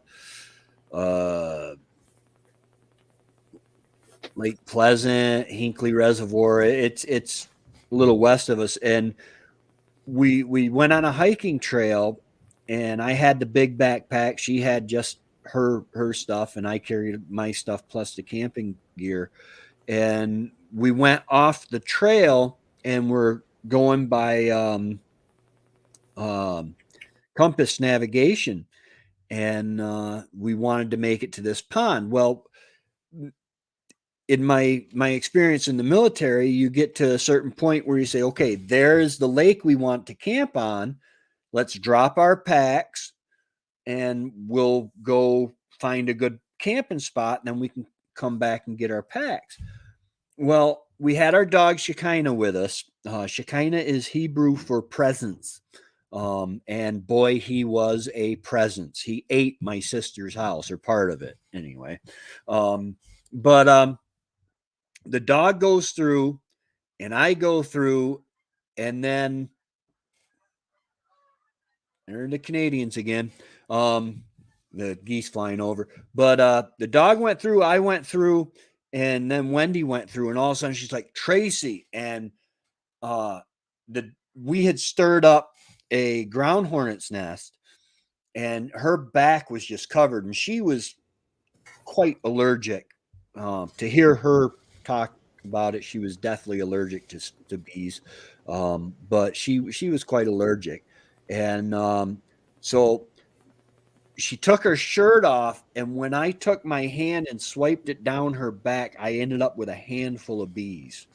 Lake Pleasant, Hinkley Reservoir. It's a little west of us, and we went on a hiking trail, and I had the big backpack. She had just her stuff, and I carried my stuff plus the camping gear. And we went off the trail, and we're going by um, compass navigation, and we wanted to make it to this pond. Well, in my experience in the military, you get to a certain point where you say, okay, there's the lake we want to camp on. Let's drop our packs, and we'll go find a good camping spot, and then we can come back and get our packs. Well, we had our dog Shekinah with us. Shekinah is Hebrew for presence. And boy, he was a presence. He ate my sister's house, or part of it anyway. But the dog goes through, and I go through, and then there are the Canadians again. The geese flying over. But the dog went through, I went through, and then Wendy went through, and all of a sudden she's like, Tracy. And uh the we had stirred up a ground hornet's nest, and her back was just covered, and she was quite allergic. To hear her talk about it, she was deathly allergic to bees, but she was quite allergic, and so she took her shirt off, and when I took my hand and swiped it down her back, I ended up with a handful of bees,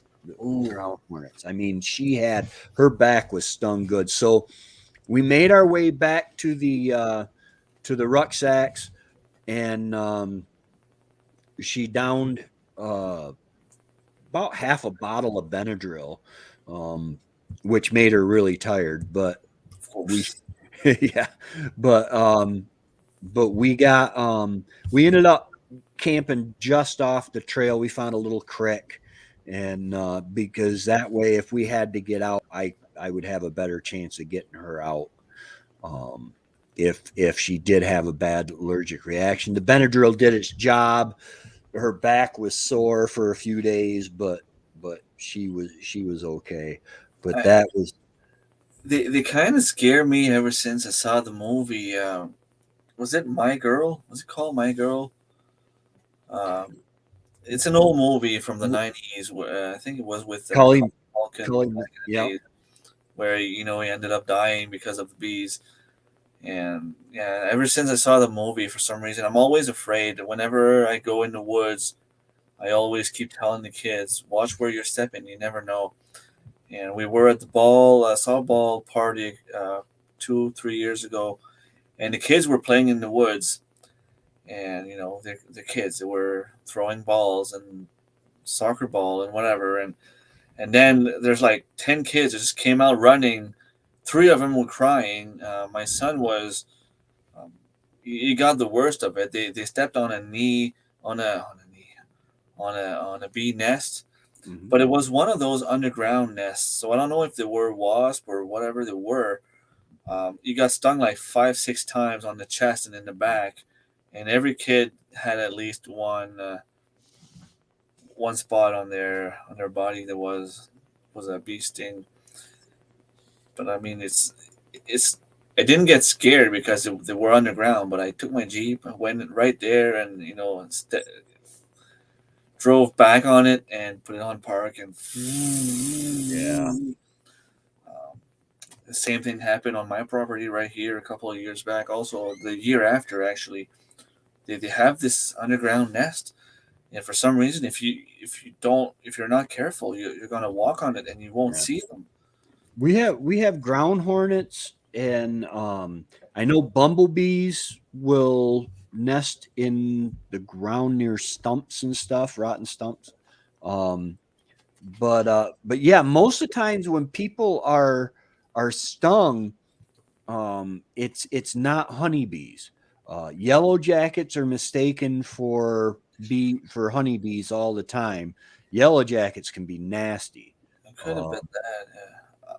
Ooh. ground hornets. I mean, she had her back was stung good. So we made our way back to the rucksacks, and she downed uh, about half a bottle of Benadryl, um, which made her really tired. But Of we, course. yeah, but we ended up camping just off the trail. We found a little creek, and because that way, if we had to get out, I would have a better chance of getting her out. Um, if she did have a bad allergic reaction, the Benadryl did its job. Her back was sore for a few days, but she was okay. But I, that was they kind of scare me ever since I saw the movie. Was it My Girl? Was it called My Girl? Um, it's an old movie from the '90s. Where, I think it was with Colin. Culkin Colin. back in the Yep. day, where he ended up dying because of the bees. And yeah, ever since I saw the movie, for some reason, I'm always afraid. Whenever I go in the woods, I always keep telling the kids, "Watch where you're stepping. You never know." And we were at the softball party 2 3 years ago, and the kids were playing in the woods, and the kids, they were throwing balls and soccer ball and whatever, and then there's like 10 kids that just came out running. Three of them were crying. My son was, um, he got the worst of it. They stepped on a knee, on a bee nest, Mhm. but it was one of those underground nests. So I don't know if they were wasp or whatever they were. You got stung like 5 6 times on the chest and in the back, and every kid had at least one spot on their body that was a bee sting. But I mean, it's I didn't get scared because they were underground. But I took my jeep, I went right there, and drove back on it and put it on park, and Yeah. um, the same thing happened on my property right here a couple of years back. Also, the year after, actually, they have this underground nest, and for some reason, if you're not careful, you're gonna walk on it and you won't Yeah. see them. We have ground hornets, and I know bumblebees will nest in the ground near stumps and stuff, rotten stumps. Um, but yeah, most of the times when people are stung, it's not honeybees. Yellow jackets are mistaken for honeybees all the time. Yellow jackets can be nasty. It could have Uh, been that. Yeah.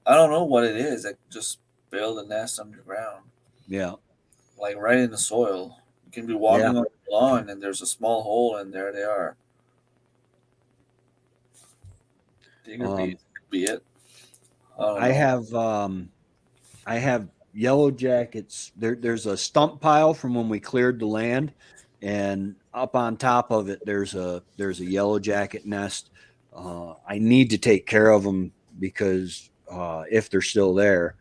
I don't know what it is. I just build a nest underground, yeah, like right in the soil. You can be yeah. walking on the lawn and there's a small hole, and there they are. They Um, could be it. I don't I know. have um, I have yellow jackets. There's a stump pile from when we cleared the land, and up on top of it, there's a yellow jacket nest. I need to take care of them because if they're still there,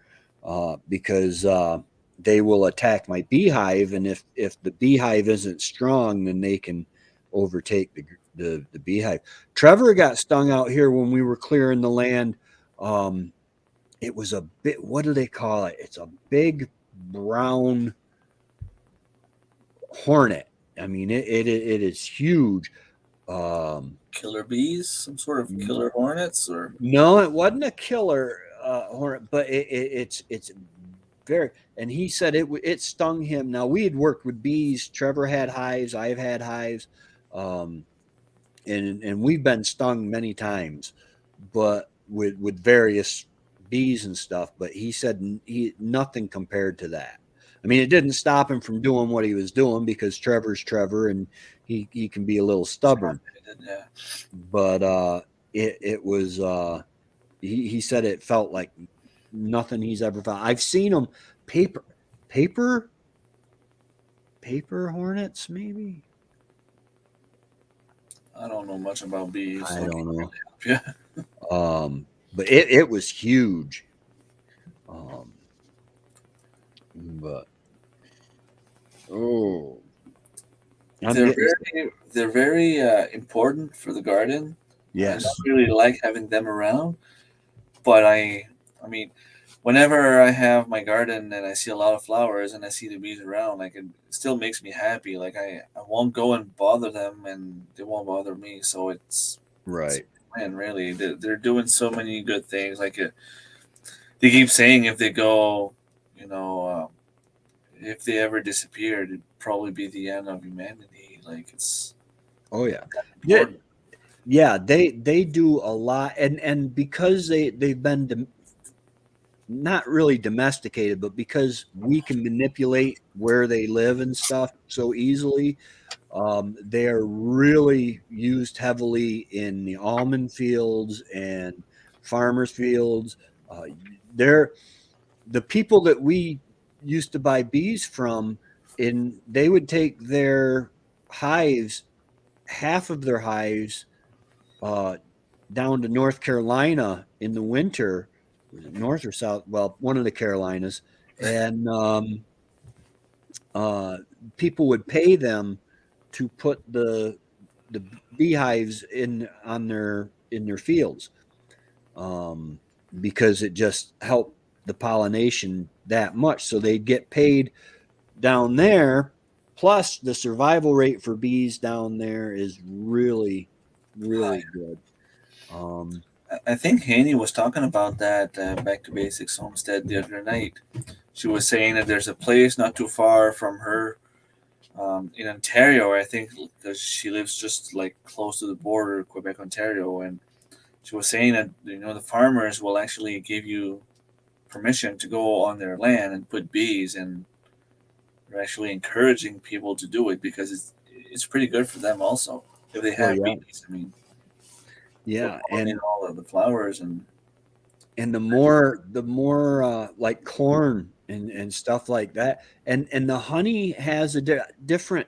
because they will attack my beehive, and if the beehive isn't strong, then they can overtake the beehive. Trevor got stung out here when we were clearing the land. Um, it was a bit, what do they call it? It's a big brown hornet. I mean, it is huge. Um, Killer bees, some sort of killer hornets, or no, it wasn't a killer hornet, but it's very. And he said it stung him. Now we had worked with bees. Trevor had hives. I've had hives, um, and we've been stung many times, but with various bees and stuff. But he said he nothing compared to that. I mean, it didn't stop him from doing what he was doing because Trevor's Trevor, and he can be a little stubborn. yeah. But it was he said it felt like nothing he's ever found. I've seen them paper, paper, paper hornets, maybe. I don't know much about bees, I so I don't can't know. really help you. But it was huge. Um, but oh, I'm They're getting very important for the garden. I don't yes, really like having them around, but I mean, whenever I have my garden and I see a lot of flowers and I see the bees around, like it still makes me happy. Like I won't go and bother them, and they won't bother me. So it's right. a win, really. They're doing so many good things. Like they keep saying if they go, you know, if they ever disappeared, it'd probably be the end of humanity. Like it's Oh yeah, yeah, important. yeah. They do a lot, and because they've been not really domesticated, but because we can manipulate where they live and stuff so easily, they are really used heavily in the almond fields and farmers fields. Uh, they're the people that we used to buy bees from, and they would take their hives, half of their hives, uh, down to North Carolina in the winter. Was it North or South? Well, one of the Carolinas, and uh, people would pay them to put the beehives in their fields, um, because it just helped the pollination that much. So they'd get paid down there. Plus, the survival rate for bees down there is really, really good. Um, I think Haney was talking about that Back to Basics Homestead the other night. She was saying that there's a place not too far from her in Ontario, I think, because she lives just like close to the border, Quebec, Ontario, and she was saying that the farmers will actually give you permission to go on their land and put bees, and they're actually encouraging people to do it because it's pretty good for them also if they well, have yeah, bees. I mean, they'll yeah, pollinate all of the flowers and and the more like corn and stuff like that, and the honey has a different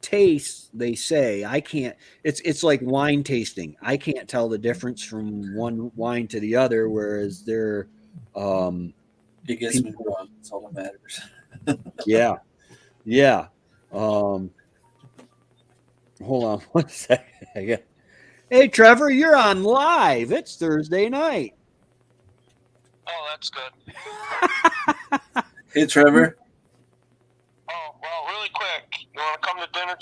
taste. They say I can't. It's like wine tasting. I can't tell the difference from one wine to the other. Whereas they're um, it gets me people, drunk. That's all that matters. yeah, yeah. Um, hold on one second. Hey, Trevor, you're on live. It's Thursday night. Oh, that's good. Hey, Trevor. Oh, well, really quick. You want to come to dinner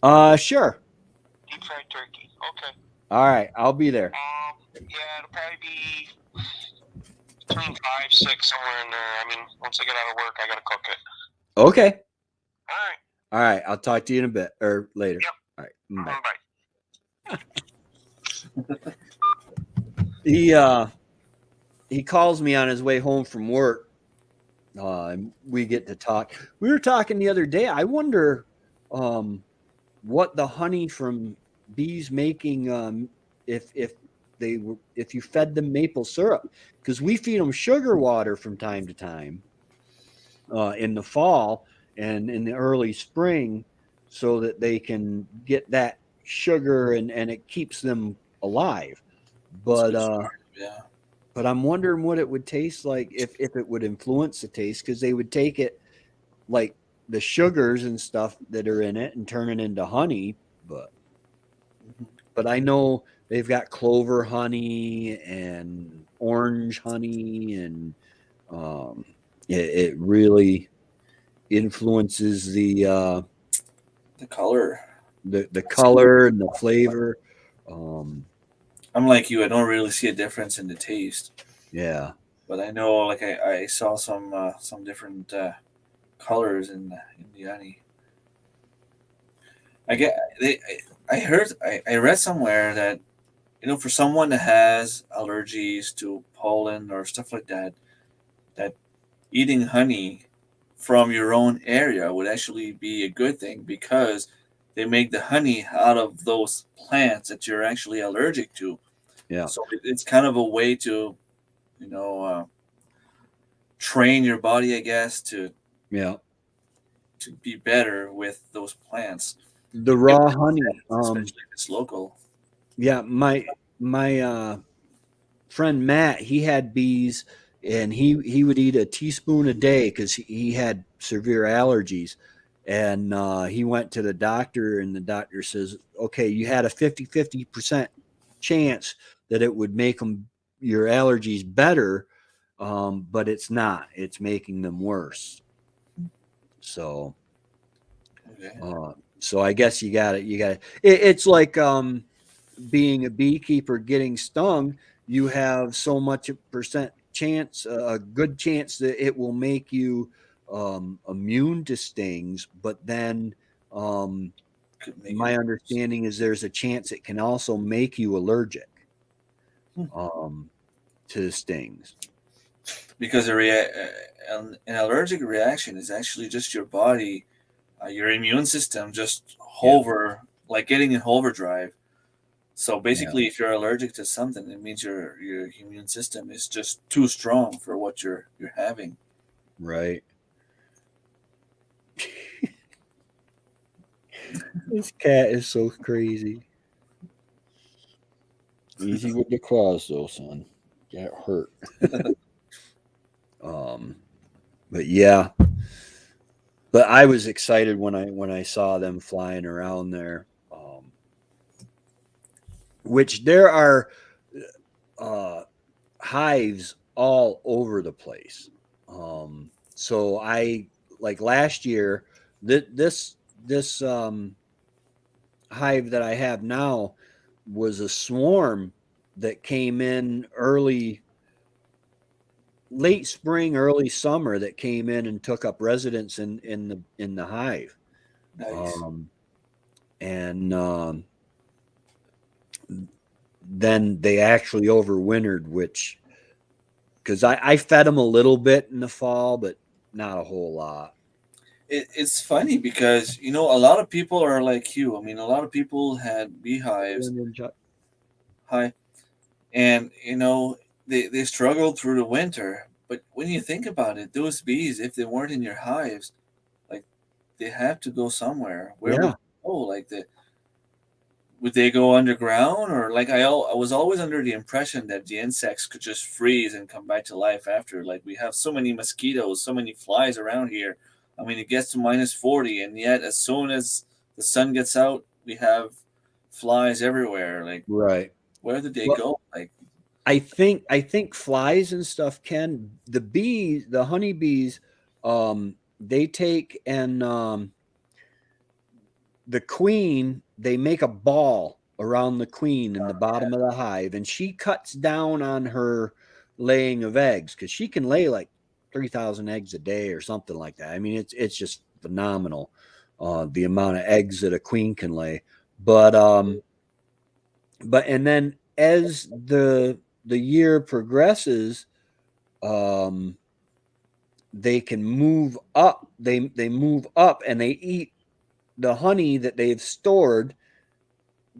tomorrow? Sure. Deep fried turkey. Okay. All right, I'll be there. Yeah, it'll probably be between 5, 6, somewhere in there. I mean, once I get out of work, I gotta cook it. Okay. All right. All right. I'll talk to you in a bit or later. Yep. All right. Bye. Bye. He he calls me on his way home from work. And we get to talk. We were talking the other day. I wonder what the honey from bees making, if they were, if you fed them maple syrup, because we feed them sugar water from time to time in the fall and in the early spring, so that they can get that sugar, and it keeps them alive. That's But good start. Yeah. I'm wondering what it would taste like, if it would influence the taste, because they would take it, like the sugars and stuff that are in it, and turn it into honey. But Mhm. I know they've got clover honey and orange honey, and um, it really influences The color. the color and the flavor. Um, I'm like you. I don't really see a difference in the taste, yeah, but I know, like I saw some different colors in the honey. I get they. I heard. I read somewhere that for someone that has allergies to pollen or stuff like that, that eating honey from your own area would actually be a good thing because they make the honey out of those plants that you're actually allergic to. yeah, So it's kind of a way to train your body, I guess, Yeah. to be better with those plants. The It raw makes honey. sense, especially if it's local. Yeah, my friend Matt, he had bees, and he would eat a teaspoon a day because he had severe allergies. And he went to the doctor, and the doctor says, okay, you had a 50% chance that it would make your allergies better, but it's not. It's making them worse. So, Okay. so I guess you got it. It's like being a beekeeper getting stung. You have so much percent chance, a good chance that it will make you immune to stings. But then Could make it my worse. understanding is there's a chance it can also make you allergic Hmm. um, to stings. Because an allergic reaction is actually just your body, your immune system just Yeah, like getting in overdrive. So yeah, basically, if you're allergic to something, it means your immune system is just too strong for what you're having. right. This cat is so crazy. Easy with the claws, though, son. Get hurt. Um, but yeah, but I was excited when I saw them flying around there. Which there are uh, hives all over the place. So I like last year this hive that I have now was a swarm that came in late spring, early summer, that came in and took up residence in the hive. Nice. Um, and then they actually overwintered, which because I fed them a little bit in the fall, but not a whole lot. It's funny because a lot of people are like you. I mean, a lot of people had beehives. Hi, and they struggled through the winter. But when you think about it, those bees, if they weren't in your hives, like they have to go somewhere. Where would Yeah, they go? Like would they go underground, or like I was always under the impression that the insects could just freeze and come back to life after. Like we have so many mosquitoes, so many flies around here. I mean, it gets to -40, and yet as soon as the sun gets out, we have flies everywhere. Like right. where did they Well, go? Like I think flies and stuff can the honeybees, they take and the queen, they make a ball around the queen in the bottom of the hive, and she cuts down on her laying of eggs because she can lay like 3,000 eggs a day or something like that. I mean, it's just phenomenal, the amount of eggs that a queen can lay. But and then as the year progresses, um, they can move up. They move up and they eat the honey that they've stored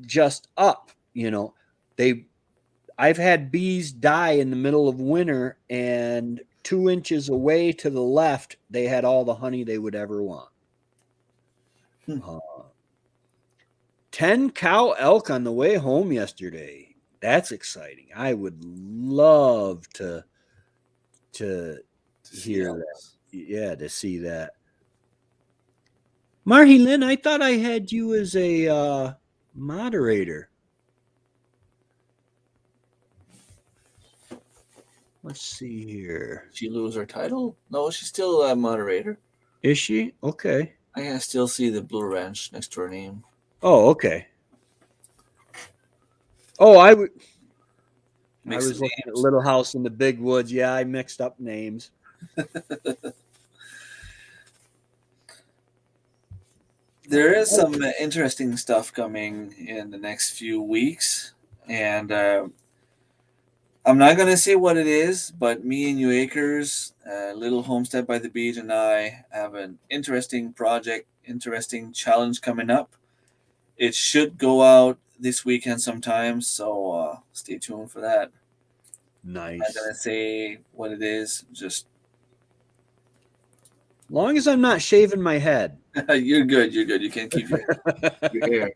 just up. They I've had bees die in the middle of winter, and 2 inches away to the left, they had all the honey they would ever want. hmm, Uh, 10 cow elk on the way home yesterday. That's exciting. I would love to to see hear that. else. Yeah, to see that. Marty Lynn, I thought I had you as a moderator. Let's see here. She lose her title? No, she's still a moderator. Is she? Okay. I can still see the blue ranch next to her name. Oh, okay. Oh, I Mix the was looking at names. Little House in the Big Woods. Yeah, I mixed up names. There is some interesting stuff coming in the next few weeks, and I'm not gonna say what it is, but me and New Acres, Little Homestead by the Beach, and I have an interesting project, interesting challenge coming up. It should go out this weekend sometime, so stay tuned for that. Nice. I'm not gonna say what it is. Just long as I'm not shaving my head. you're good. You're good. You can keep your hair.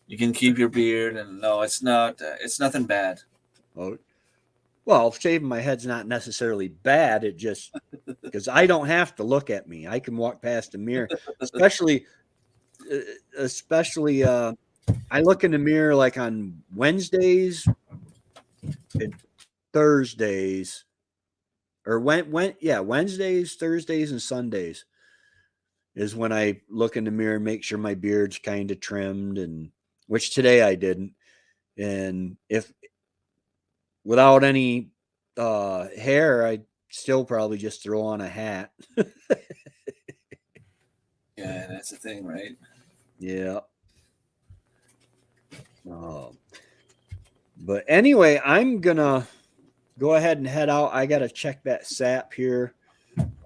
You can keep your beard, and no, it's not. It's nothing bad. Oh, well, shaving my head's not necessarily bad. It just because I don't have to look at me. I can walk past a mirror, especially. I look in the mirror like on Wednesdays and Thursdays, or Wednesdays, Thursdays, and Sundays is when I look in the mirror and make sure my beard's kind of trimmed, and which today I didn't. And if without any hair, I'd still probably just throw on a hat. Yeah, that's the thing, right? Yeah. But anyway, I'm gonna go ahead and head out. I gotta check that sap here.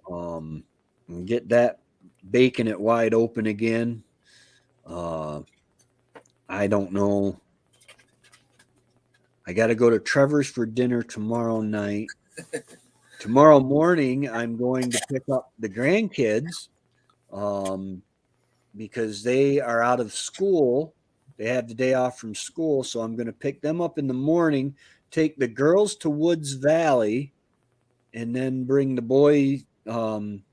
And get that bacon it wide open again. I don't know. I gotta go to Trevor's for dinner tomorrow night. Tomorrow morning, I'm going to pick up the grandkids because they are out of school. They have the day off from school, so I'm going to pick them up in the morning, take the girls to Woods Valley, and then bring the boy, Colin.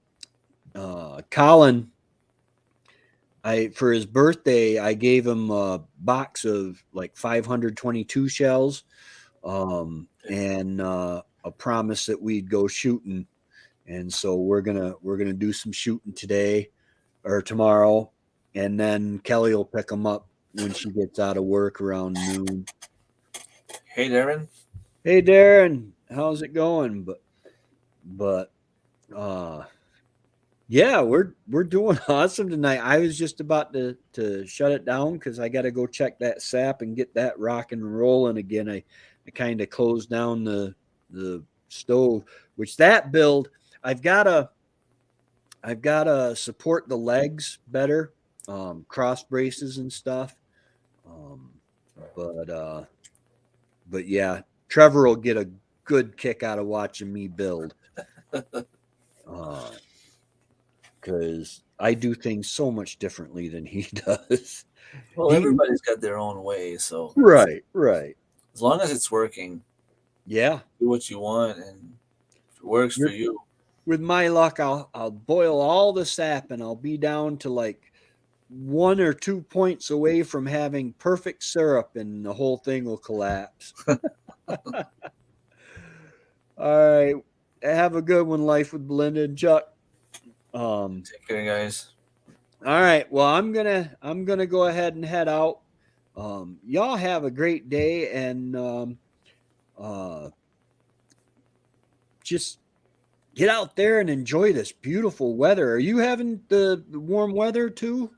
For his birthday, I gave him a box of like 522 shells, and a promise that we'd go shooting. And so we're gonna do some shooting today or tomorrow, and then Kelly will pick them up when she gets out of work around noon. Hey, Darren. Hey, Darren, how's it going? But yeah, we're doing awesome tonight. I was just about to shut it down because I got to go check that sap and get that rocking and rolling again. I kind of closed down the stove, which that build I've got to support the legs better, cross braces and stuff. But yeah, Trevor will get a good kick out of watching me build. Because I do things so much differently than he does. Well, everybody's got their own way, so Right. as long as it's working, Yeah. do what you want, and if it works for you. With my luck, I'll boil all the sap, and I'll be down to like 1 or 2 points away from having perfect syrup, and the whole thing will collapse. All right. Have a good one, Life with Belinda and Chuck. Take care, guys. All right. Well, I'm gonna go ahead and head out. Y'all have a great day, and just get out there and enjoy this beautiful weather. Are you having the warm weather too,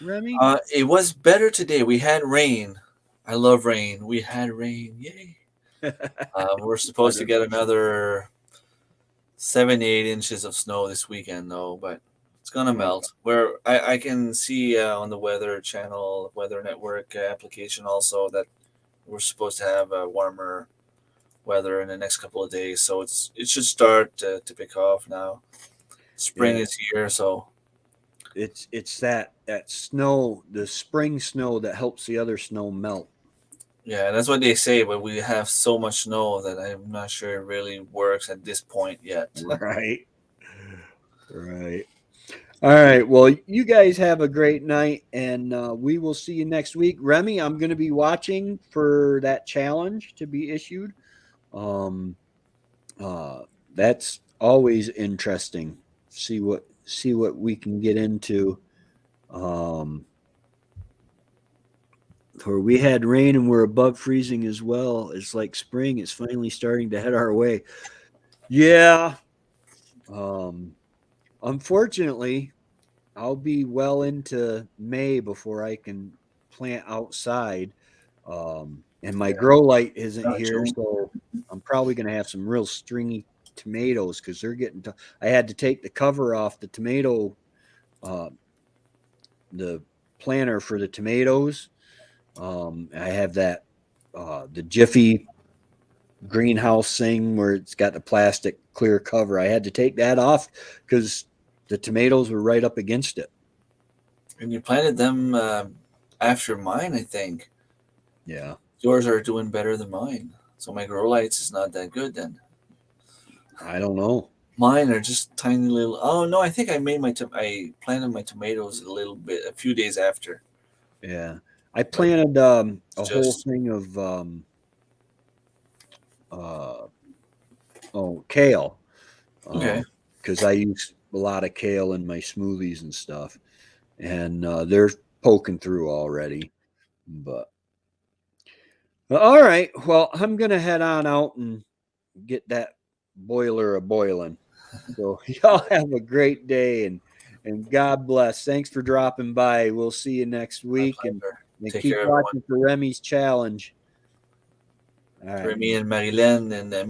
Remy? It was better today. We had rain. I love rain. We had rain. Yay. We're supposed to get another 7-8 inches of snow this weekend, though, but it's gonna melt. Where I can see on the Weather Channel, Weather Network application also that we're supposed to have warmer weather in the next couple of days, so it should start to pick off now. Spring is here, so it's that snow, the spring snow that helps the other snow melt. yeah, that's what they say, but we have so much snow that I'm not sure it really works at this point yet. Right. All right. Well, you guys have a great night, and we will see you next week. Remy, I'm going to be watching for that challenge to be issued. That's always interesting. See what we can get into. Where we had rain and we're above freezing as well. It's like spring. It's finally starting to head our way. Yeah. Unfortunately, I'll be well into May before I can plant outside. And my grow light isn't here, so I'm probably going to have some real stringy tomatoes because they're getting. I had to take the cover off the tomato, the planter for the tomatoes. I have that the Jiffy greenhouse thing where it's got the plastic clear cover. I had to take that off because the tomatoes were right up against it. And you planted them after mine, I think. Yeah. Yours are doing better than mine. So my grow lights is not that good then. I don't know. Mine are just tiny little. Oh no, I think I made I planted my tomatoes a few days after. Yeah. I planted a whole Just thing of kale. okay. Because I use a lot of kale in my smoothies and stuff. And they're poking through already. But all right. Well, I'm gonna head on out and get that boiler a boiling. So y'all have a great day and God bless. Thanks for dropping by. We'll see you next My week and pleasure. Take keep care, everyone. watching for Remy's challenge. All right. Remy and Marilyn and